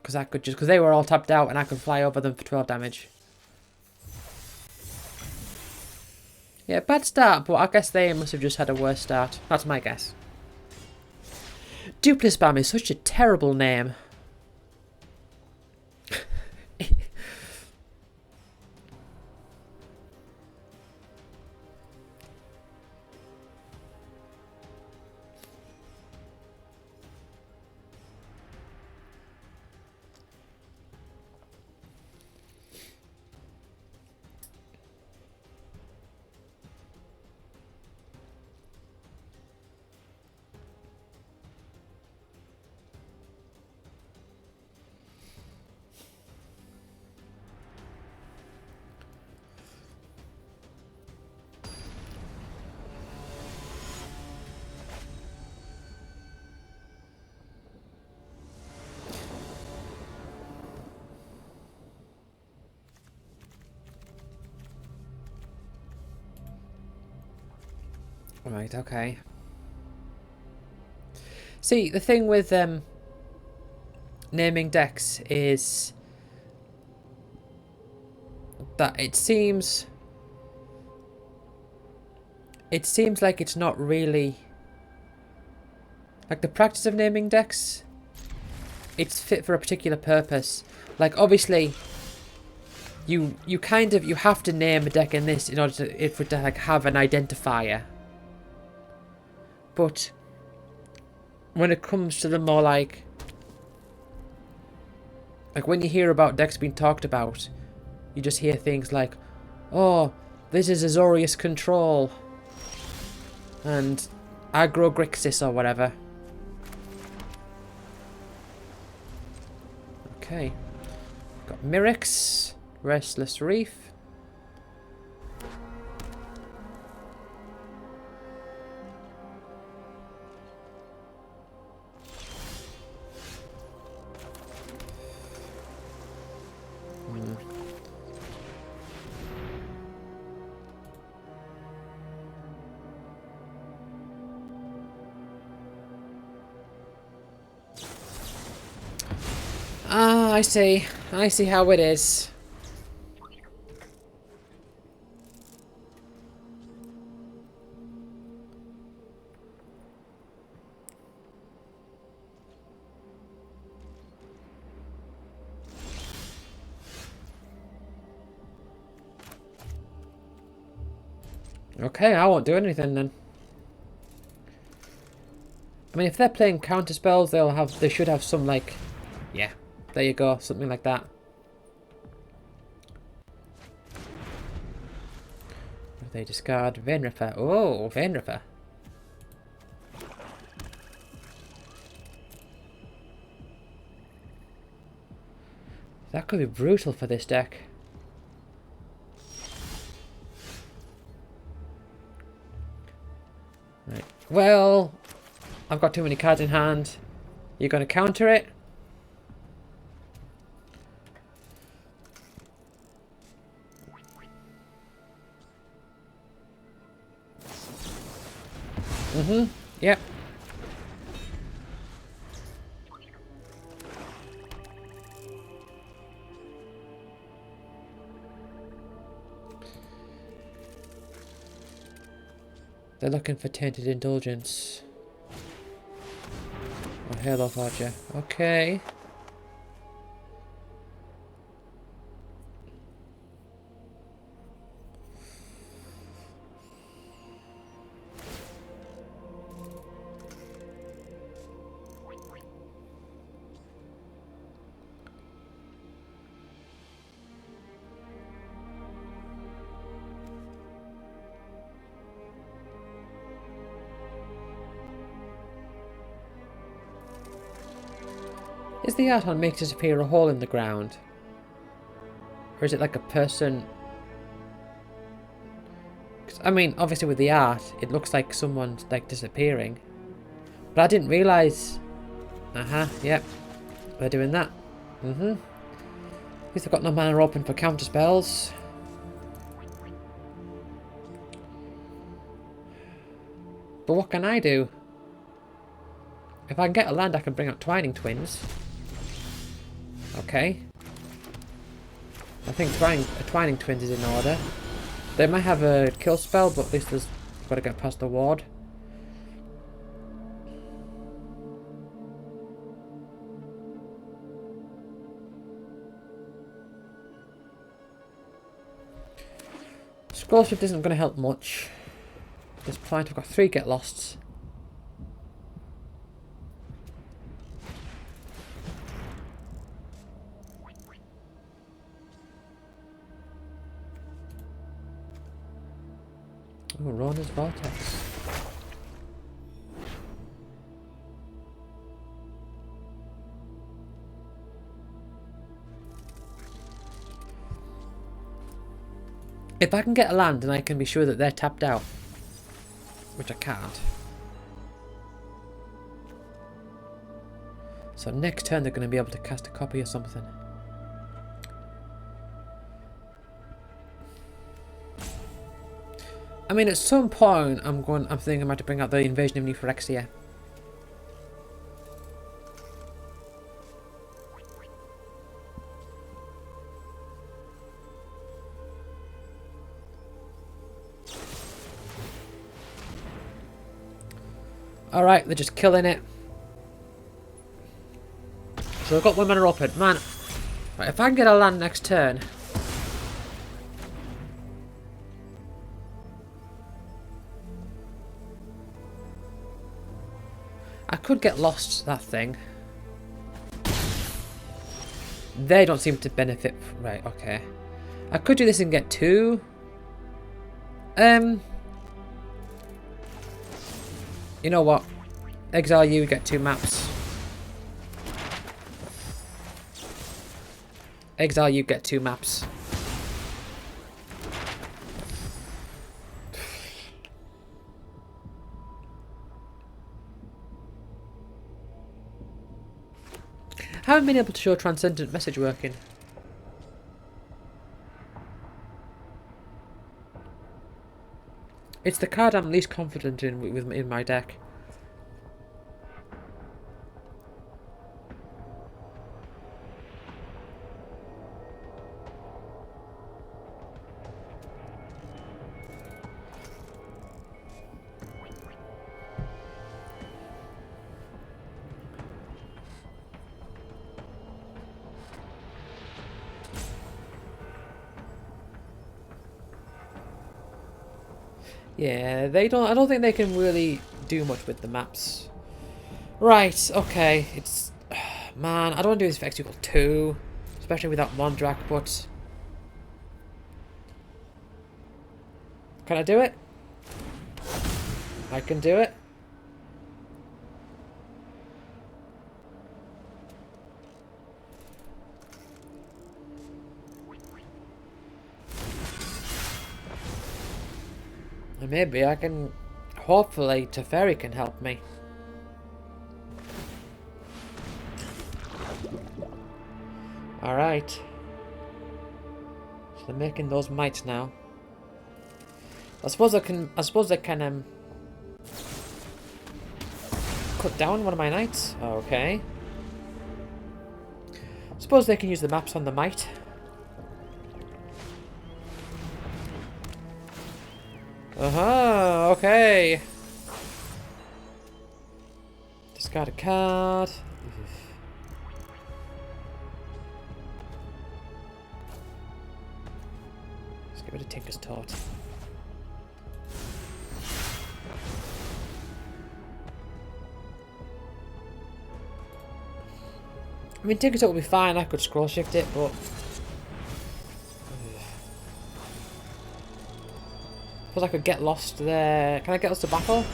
Because I could just... Because they were all tapped out and I could fly over them for 12 damage. Yeah, bad start, but I guess they must have just had a worse start. That's my guess. Duplispam is such a terrible name. Right, okay. See, the thing with naming decks is that it seems like it's not really like the practice of naming decks. It's fit for a particular purpose. Like obviously you have to name a deck in this in order for it to like have an identifier. But when it comes to the more like when you hear about decks being talked about, you just hear things like, oh, this is Azorius Control and Aggro Grixis or whatever. Okay. Got Mirrex, Restless Reef. Ah, I see. I see how it is. Okay, I won't do anything then. I mean, if they're playing counter spells, they should have some like, yeah, there you go, something like that. They discard Venrifer. Oh, Venrifer. That could be brutal for this deck. Right. Well, I've got too many cards in hand. You're going to counter it? Mm-hmm. Yep. They're looking for Tainted Indulgence. Oh, Halo Forger. Okay. Is the art on make disappear a hole in the ground? Or is it like a person? 'Cause, I mean, obviously with the art, it looks like someone's like disappearing. But I didn't realise. Yep. They're doing that. At least I've got no mana open for counter spells. But what can I do? If I can get a land, I can bring out Twining Twins. Okay. I think Twining Twins is in order. They might have a kill spell, but at least there's got to get past the ward. Scroll Shift isn't going to help much. At this point, I've got 3 Get Losts. Oh, Rona's Vortex. If I can get a land and I can be sure that they're tapped out, which I can't. So next turn they're going to be able to cast a copy or something. I mean, at some point I'm thinking I might have to bring out the Invasion of New Phyrexia. Alright, they're just killing it. So I've got 1 mana open. Man, right, if I can get a land next turn. I could get lost, that thing. They don't seem to benefit. Right, okay. I could do this and get 2. You know what? Exile you, get 2 maps. Exile you, get 2 maps. Haven't been able to show Transcendent Message working. It's the card I'm least confident in my deck. Yeah, I don't think they can really do much with the maps. Right, okay. It's... Man, I don't want to do this for X equal 2. Especially without Mondrak, but... Can I do it? I can do it. And maybe I can... Hopefully Teferi can help me. Alright. So they're making those mites now. I suppose they can cut down one of my knights. Okay. Suppose they can use the maps on the mite. Uh-huh, okay. Discard a card. Let's get rid of Tinker's Taunt. I mean, Tinker's Taunt will be fine. I could scroll shift it, but suppose I could get lost there. Can I get lost to battle?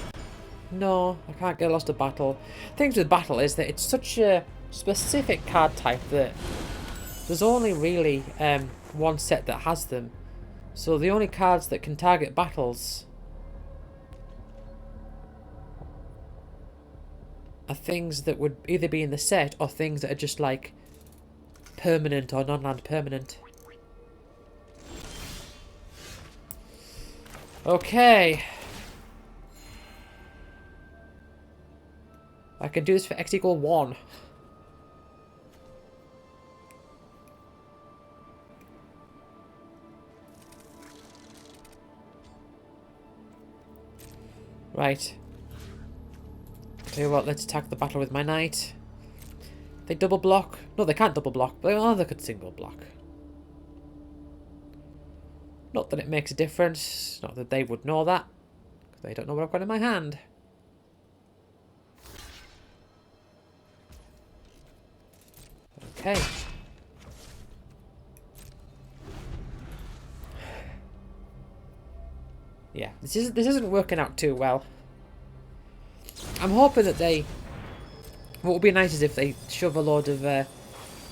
No, I can't get lost to battle. Things with battle is that it's such a specific card type that there's only really one set that has them. So the only cards that can target battles are things that would either be in the set or things that are just like permanent or non-land permanent. Okay. I can do this for x equal 1. Right. Tell you what, let's attack the battle with my knight. They double block. No, they can't double block, but oh, they could single block. Not that it makes a difference. Not that they would know that. Because they don't know what I've got in my hand. Okay. Yeah, this isn't working out too well. I'm hoping that they... What would be nice is if they shove a load of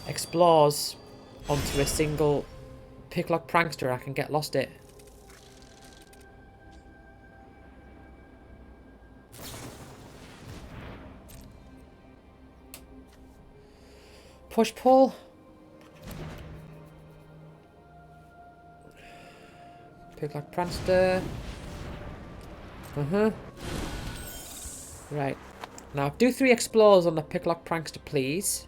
explores onto a single picklock prankster. I can get lost it. Push pull. Picklock prankster. Right. Now, do 3 explores on the picklock prankster, please.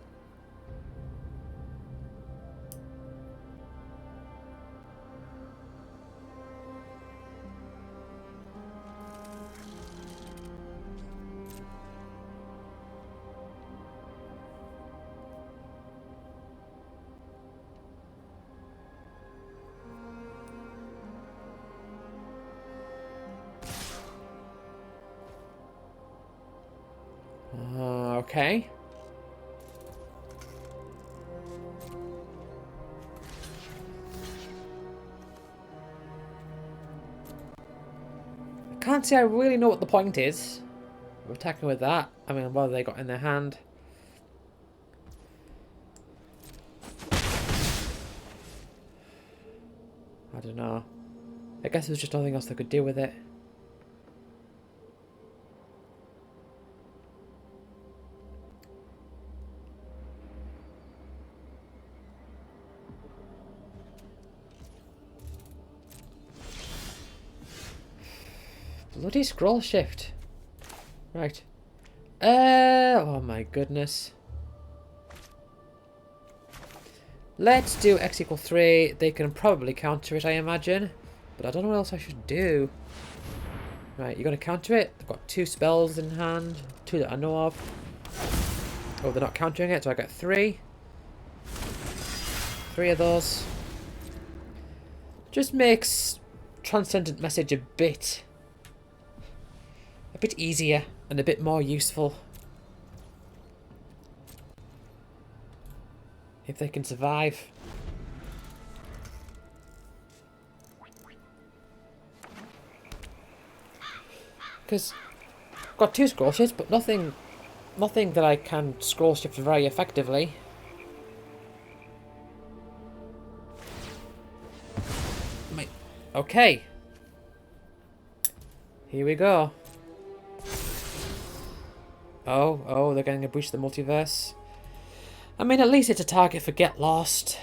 Okay. I can't say I really know what the point is of attacking with that. I mean, what have they got in their hand? I don't know. I guess there's just nothing else they could do with it. Bloody scroll shift. Right. Oh my goodness. Let's do x equal 3. They can probably counter it, I imagine. But I don't know what else I should do. Right, you're going to counter it? They've got 2 spells in hand. 2 that I know of. Oh, they're not countering it, so I get 3. 3 of those. Just makes Transcendent Message a bit easier and a bit more useful. If they can survive. Because I've got 2 scroll shifts, but nothing that I can scroll shift very effectively. Okay. Here we go. Oh, they're going to breach the multiverse. I mean, at least it's a target for Get Lost.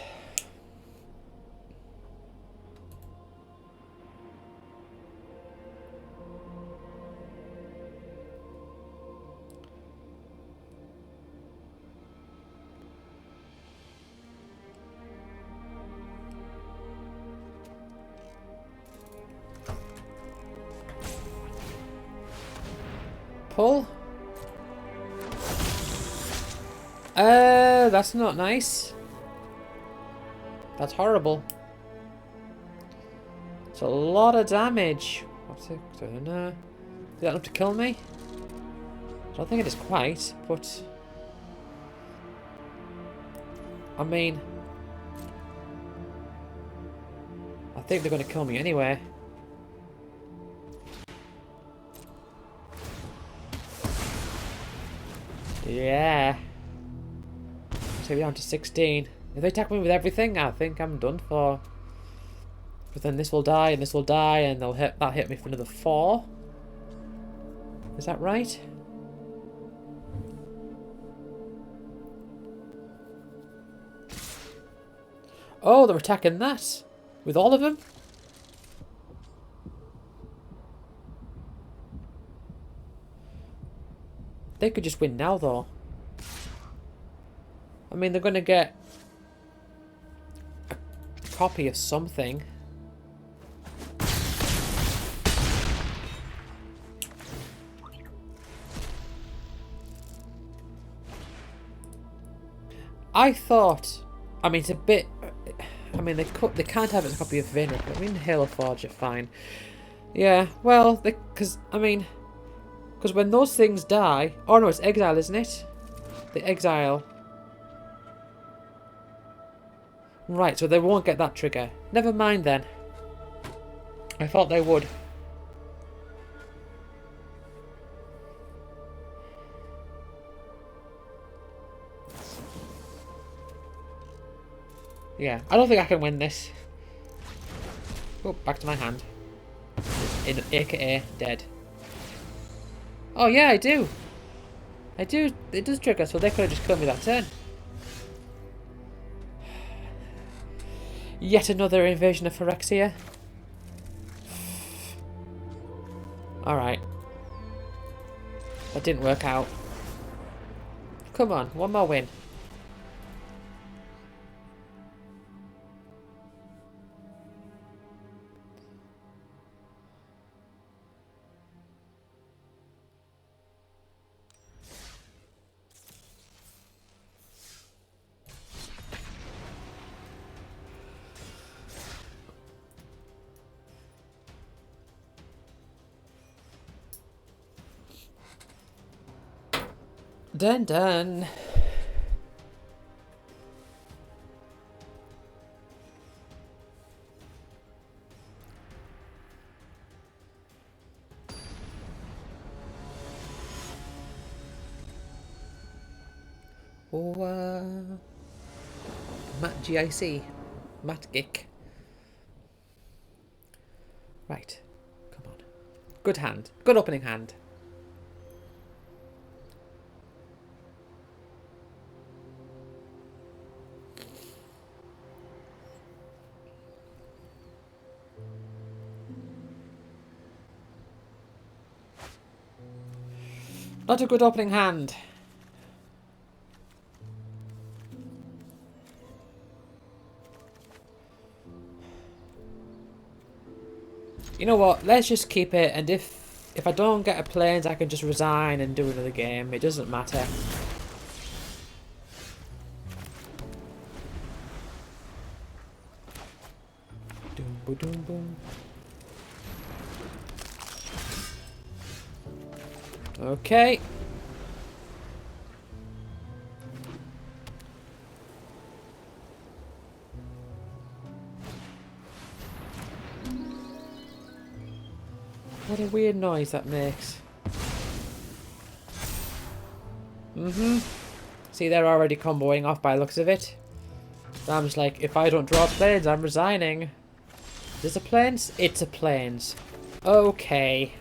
pull. That's not nice. That's horrible. It's a lot of damage. What's it? I don't know. Is that enough to kill me? I don't think it is quite, but... I mean... I think they're going to kill me anyway. Yeah. So we're down to 16. If they attack me with everything, I think I'm done for. But then this will die, and this will die, and that'll hit me for another 4. Is that right? Oh, they're attacking that. With all of them? They could just win now, though. I mean, they're going to get a copy of something. I thought... I mean, it's a bit... I mean, they can't have it as a copy of Vayner, but I mean, Halo Forge are fine. Yeah, well, because, I mean... Because when those things die... Oh, no, it's Exile, isn't it? The Exile... Right, so they won't get that trigger. Never mind then. I thought they would. Yeah, I don't think I can win this. Oh, back to my hand. In AKA dead. Oh yeah, I do. I do. It does trigger, so they could have just killed me that turn. Yet another invasion of Phyrexia. Alright. That didn't work out. Come on, one more win. Done. Oh, Matt GIC. Matt Gick. Right. Come on. Good hand. Good opening hand. Not a good opening hand. You know what? Let's just keep it, and if I don't get a planes, I can just resign and do another game. It doesn't matter. Doom, boom, boom, boom. Okay. What a weird noise that makes. See, they're already comboing off by the looks of it. So I'm just like, if I don't draw planes, I'm resigning. Is this a planes? It's a planes. Okay.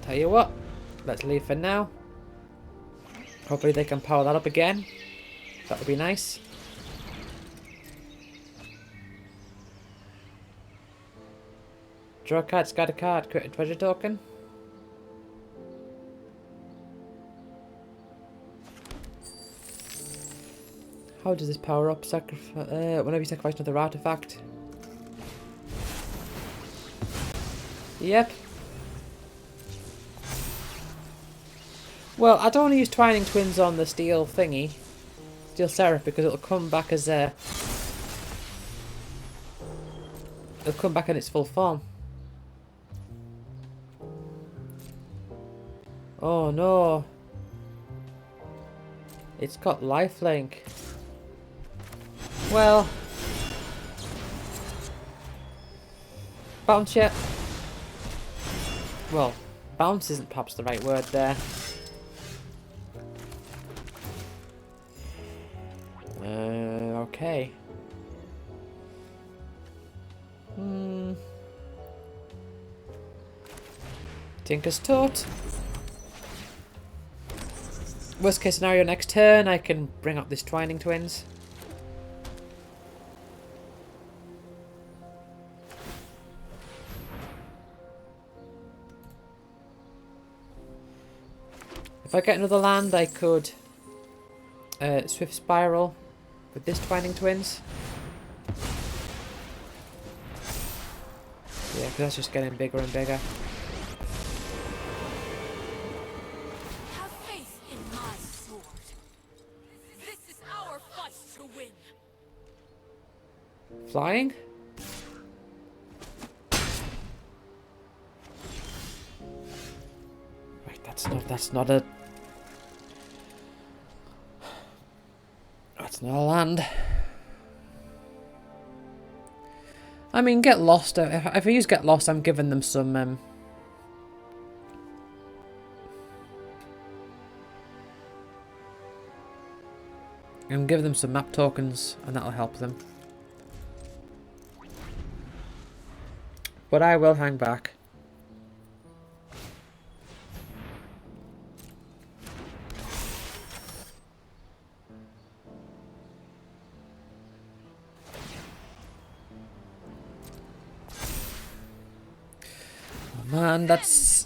Tell you what, let's leave for now. Hopefully they can power that up again. That would be nice. Draw a card, discard a card, create a treasure token. How does this power up? Whenever you sacrifice another artifact. Yep. Well, I don't want to use Twining Twins on the Steel thingy. Steel Seraph, because it'll come back as a... It'll come back in its full form. Oh no. It's got lifelink. Well. Bounce yet? Well, bounce isn't perhaps the right word there. Okay. Tinker's Tote. Worst case scenario, next turn I can bring up this Twining Twins. If I get another land, I could Swift Spiral with this Twining Twins. Yeah, because that's just getting bigger and bigger.
Have faith in my sword. This is our fight to win.
Flying? Right, that's not a... That's not a land. I mean, Get Lost. If I use Get Lost, I'm giving them some... I'm giving them some map tokens, and that'll help them. But I will hang back. Man, that's...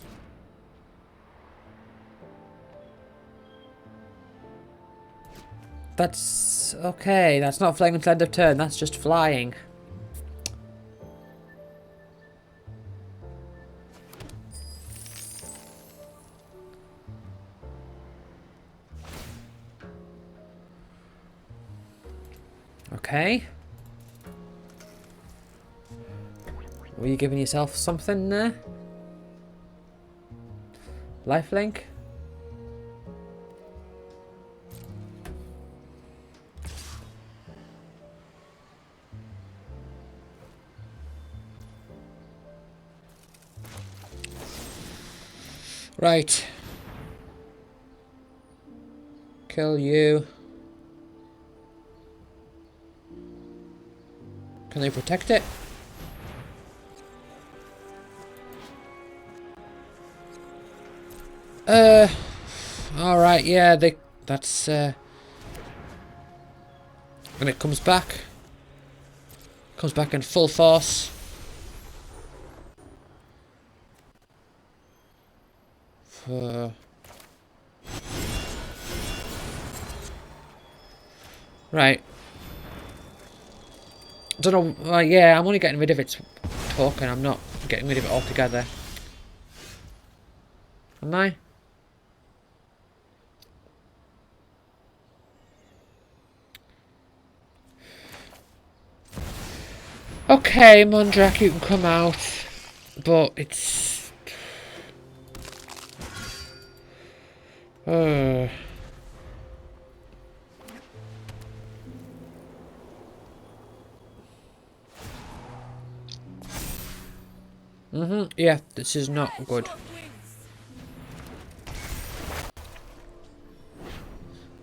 That's... Okay, that's not flying until end of turn, that's just flying. Okay. Were you giving yourself something there? Lifelink? Right. Kill you. Can they protect it? Alright, yeah, that's, when it comes back in full force. Right. Don't know, yeah, I'm only getting rid of its token, I'm not getting rid of it altogether. Am I? Okay, Mondrak, you can come out, but it's... yeah, this is not good.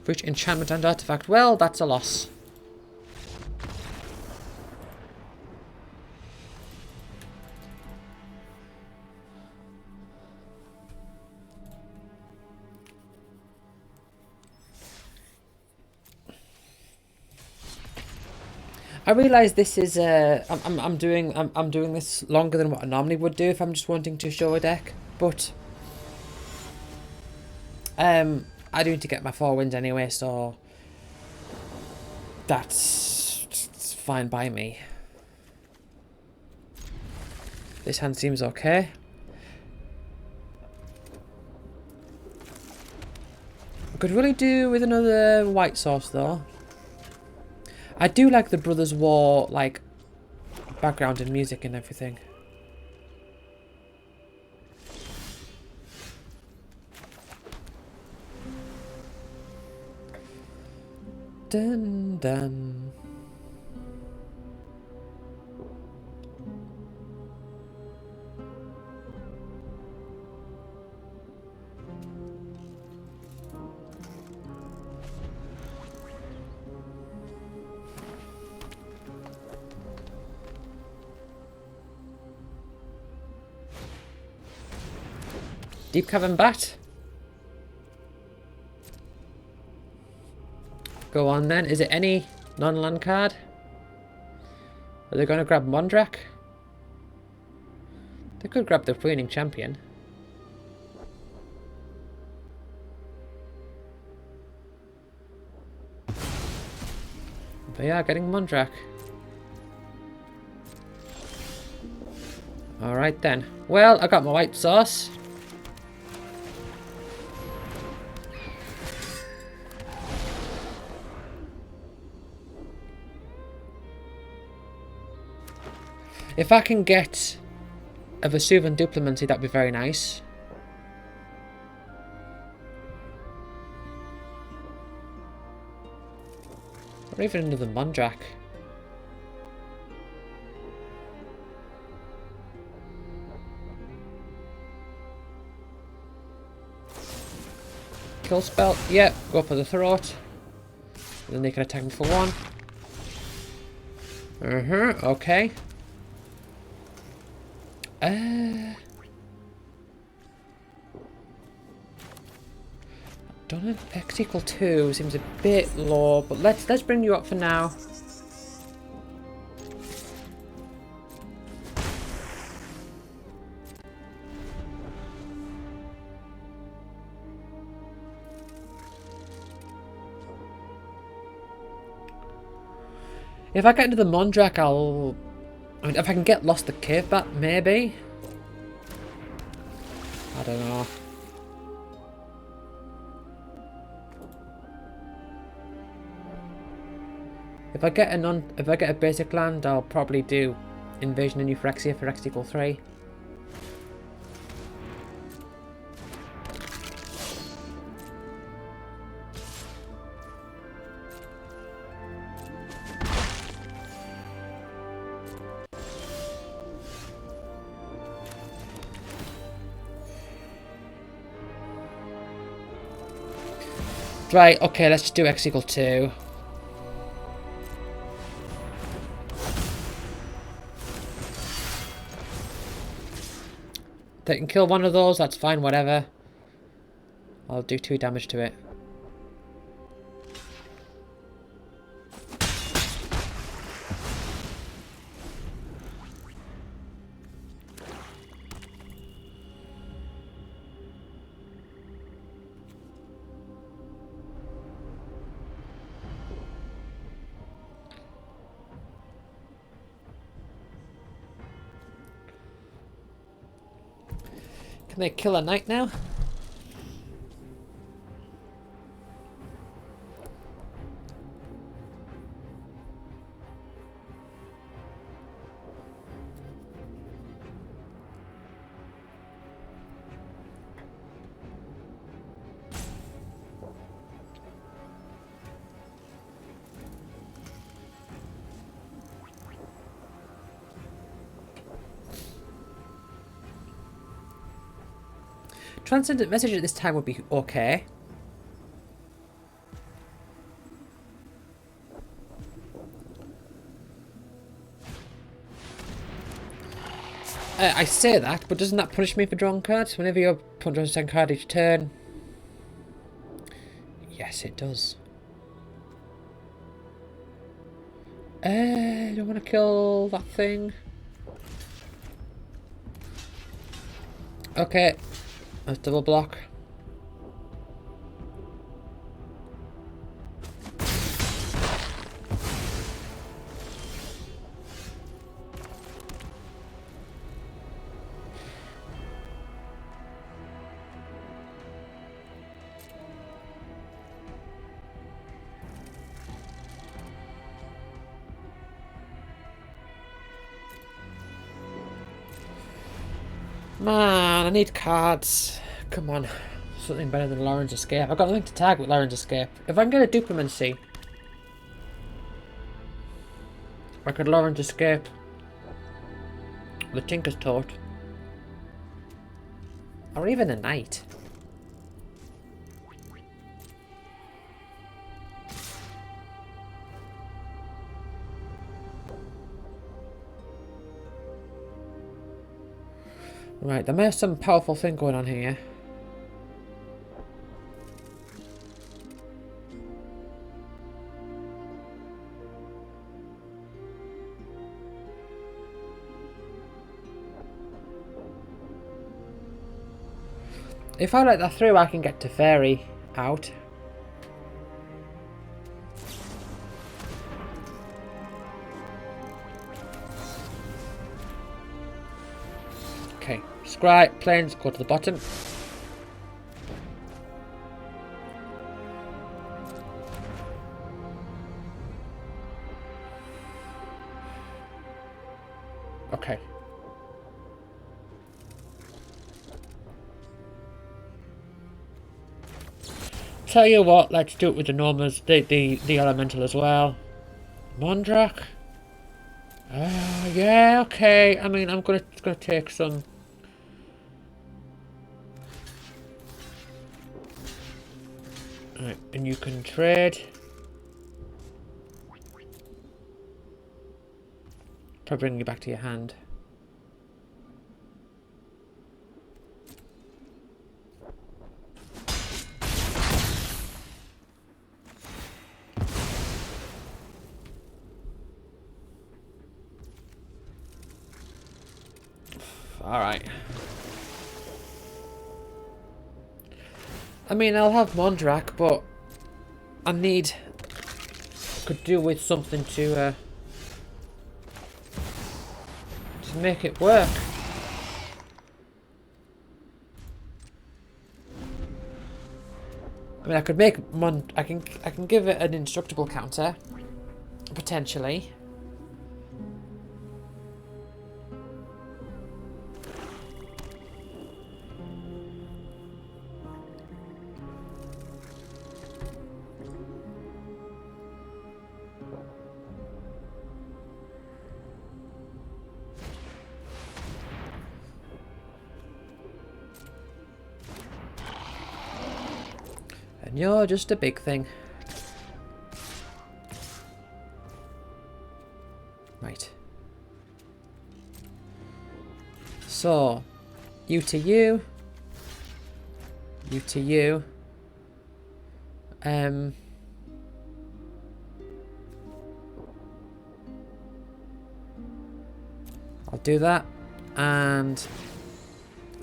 For each enchantment and artifact, well, that's a loss. I realise this is I'm doing this longer than what I normally would do if I'm just wanting to show a deck, but I do need to get my 4 wins anyway, so that's fine by me. This hand seems okay. Could really do with another white sauce though. I do like the Brothers War like background and music and everything. Dun dun. Deep Cavern Bat. Go on then. Is it any non-land card? Are they going to grab Mondrak? They could grab the reigning champion. But yeah, getting Mondrak. Alright then. Well, I got my white sauce. If I can get a Vesuvian Duplimancy, that'd be very nice. Or even another Mondrak. Kill spell, yeah, go for the throat. And then they can attack me for one. Okay. Don't know, X equal 2 seems a bit low, but let's bring you up for now. If I get into the Mondrak, I mean, if I can get Lost the Cave Bat, maybe? I don't know. If I get a basic land, I'll probably do Invasion of New Phyrexia for X equal 3. Right, okay, let's just do X equal 2. They can kill one of those, that's fine, whatever. I'll do 2 damage to it. Can they kill a knight now? Transcendent Message at this time would be okay. I say that, but doesn't that punish me for drawing cards? Whenever you're put on a second card each turn. Yes, it does. Do I want to kill that thing? Okay. Let's double block. Man, I need cards. Come on. Something better than Lauren's Escape. I've got nothing to tag with Lauren's Escape. If I can get a Duplimancy, I could Lauren's Escape. The Tinker's Taught. Or even a Knight. Right, there may be some powerful thing going on here. If I let that through, I can get to Fairy out. Okay, Scry, planes, go to the bottom. Okay. Tell you what, let's do it with the Normas, the Elemental as well. Mondrak? Yeah, okay. I mean, I'm gonna take some. Right, and you can trade. Probably bring you back to your hand. Alright. I mean, I'll have Mondrak, but I need... could do with something to make it work. I mean, I could make I can give it an indestructible counter, potentially. And you're just a big thing. Right. So, you to you. You to you. I'll do that. And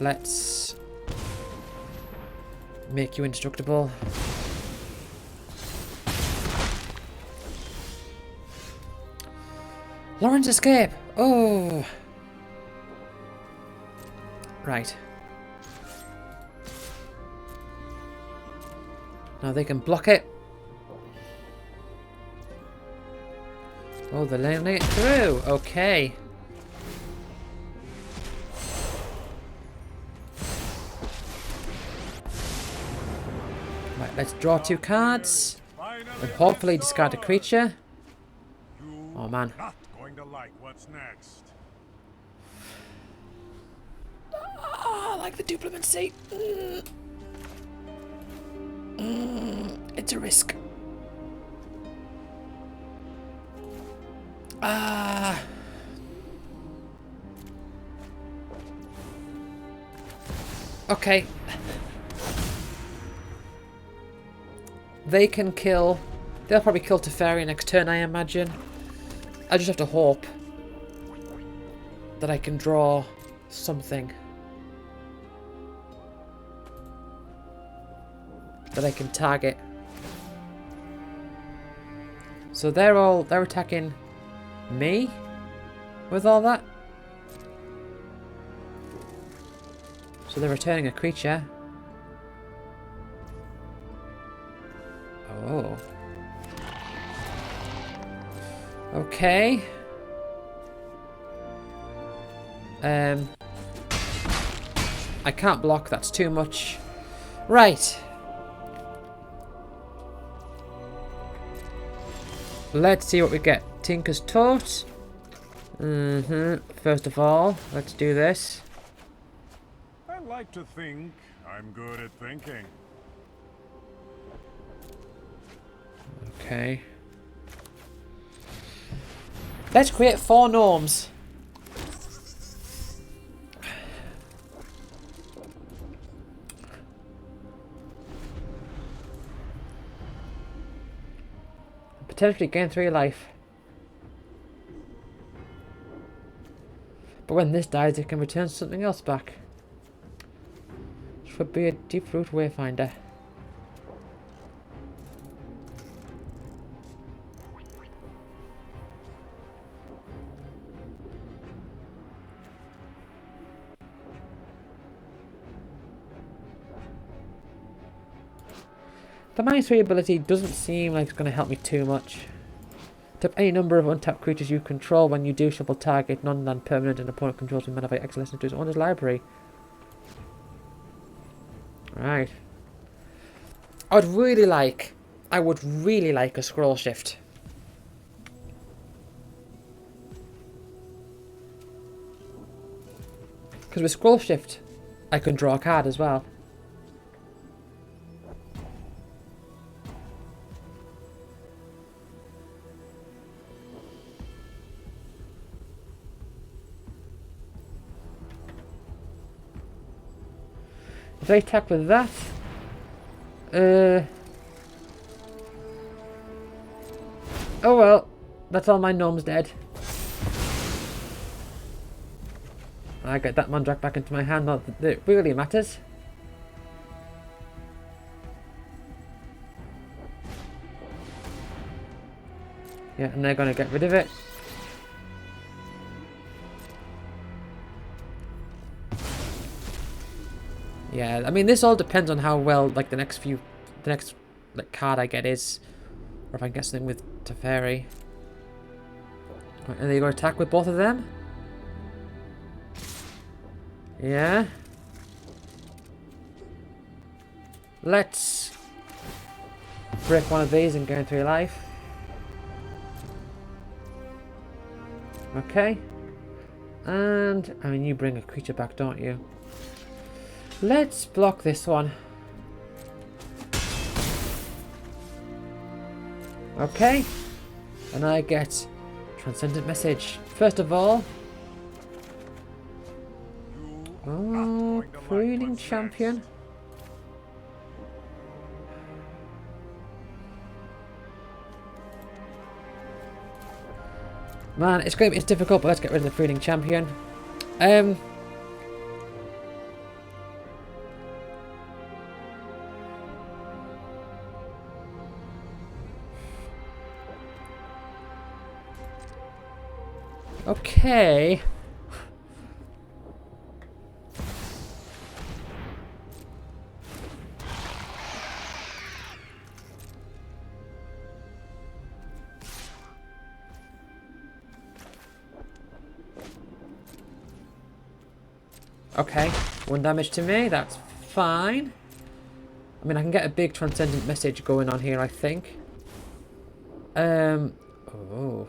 let's make you indestructible. Lauren's Escape! Oh! Right. Now they can block it. Oh, they're letting it through. Okay. Right, let's draw 2 cards. And hopefully discard a creature. Oh man.
Not going to like what's next.
Oh, I like the Duplimancy. It's a risk. Okay. They can kill. They'll probably kill Teferi next turn, I imagine. I just have to hope that I can draw something that I can target. So they're attacking me with all that. So they're returning a creature. Oh. Okay. I can't block, that's too much. Right. Let's see what we get. Tinker's Taught. First of all, let's do this.
I like to think I'm good at thinking.
Okay. Let's create 4 gnomes. Potentially gain 3 life. But when this dies, it can return something else back. Which would be a Deep Root Wayfinder. The -3 ability doesn't seem like it's going to help me too much. Tap any number of untapped creatures you control. When you do, shuffle target non-land permanent and opponent controls with mana by excellence into his owner's library. Right. I would really like a scroll shift. Because with scroll shift, I can draw a card as well. If I attack with that, oh well, that's all my gnomes dead. I get that Mondrak back into my hand, not that it really matters. Yeah, and they're gonna get rid of it. Yeah, I mean, this all depends on how well, like, the next like, card I get is, or if I can get something with Teferi. Right, and they go attack with both of them. Yeah. Let's break one of these and gain 3 life. Okay. And, I mean, you bring a creature back, don't you? Let's block this one. Okay. And I get Transcendent Message. First of all. Oh, Breeding Champion. Man, it's difficult, but let's get rid of the Breeding Champion. Okay. Okay, 1 damage to me, that's fine. I mean, I can get a big Transcendent Message going on here, I think. Oh.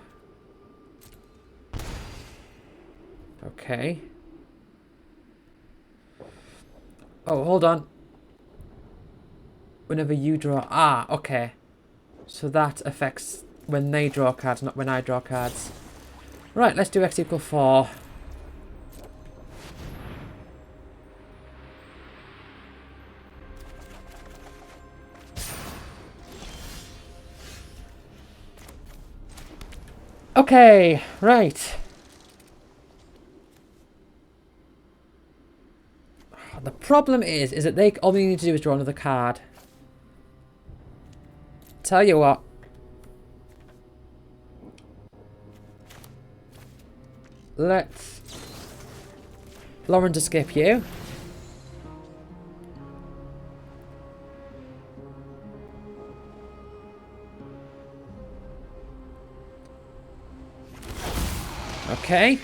Okay. Oh, hold on. Whenever you draw... Ah, okay. So that affects when they draw cards, not when I draw cards. Right, let's do X = 4. Okay, right. The problem is that they all they need to do is draw another card. Tell you what. Let's Lauren to skip you. Okay.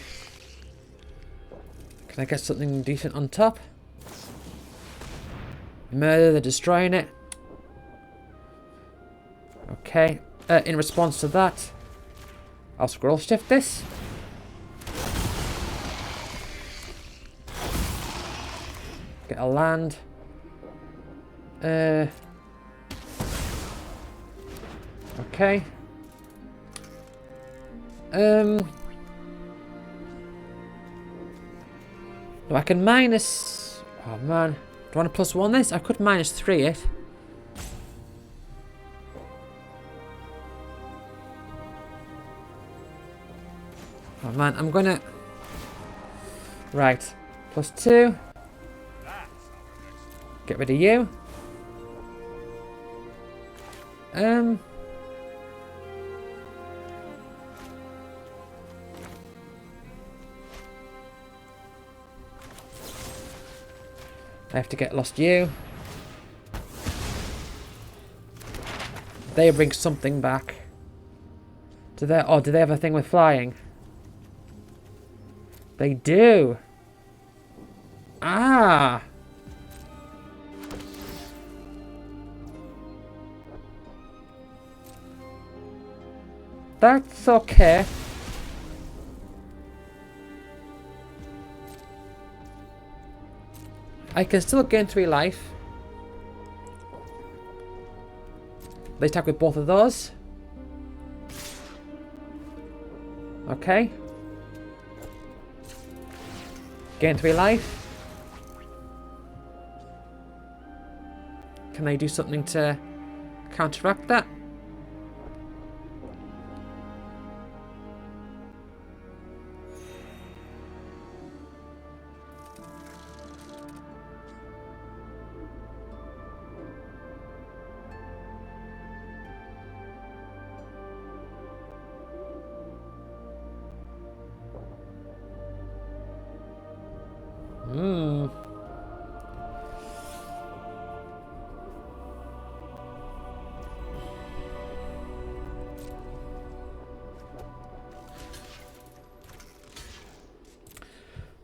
Can I get something decent on top? Murder, they're destroying it. Okay. In response to that, I'll scroll shift this. Get a land. Okay. No, I can minus... Oh man. Do I want to plus 1 this? I could minus 3 it. Oh man, I'm gonna... Right. Plus 2. Get rid of you. I have to get lost you. They bring something back. Do they? Oh, do they have a thing with flying? They do. Ah. That's okay. I can still gain 3 life. They attack with both of those. Okay. Gain 3 life. Can I do something to counteract that?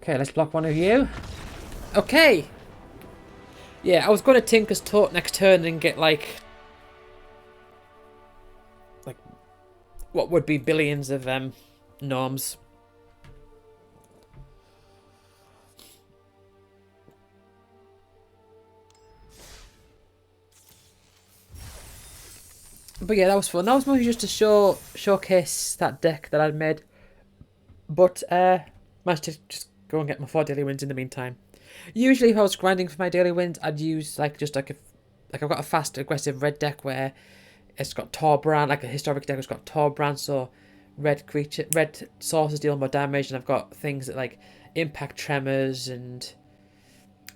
Okay, let's block one of you. Okay. Yeah, I was going to Tinker's Talk next turn and get like what would be billions of norms. But yeah, that was fun. That was mostly just to showcase that deck that I'd made. But managed to just go and get my 4 daily wins in the meantime. Usually if I was grinding for my daily wins, I'd use like I've got a fast aggressive red deck where it's got Torbrand, like a historic deck, it's got Torbrand, so red sources deal more damage, and I've got things that like impact tremors and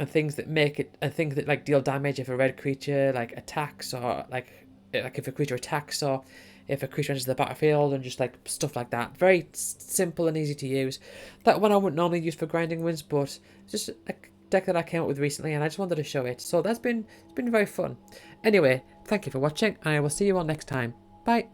things that make it, and things that like deal damage if a red creature like attacks, or like if a creature attacks, or if a creature enters the battlefield, and just like stuff like that. Very simple and easy to use. That one I wouldn't normally use for grinding wins, but it's just a deck that I came up with recently, and I just wanted to show it. So it's been very fun. Anyway, thank you for watching, and I will see you all next time. Bye.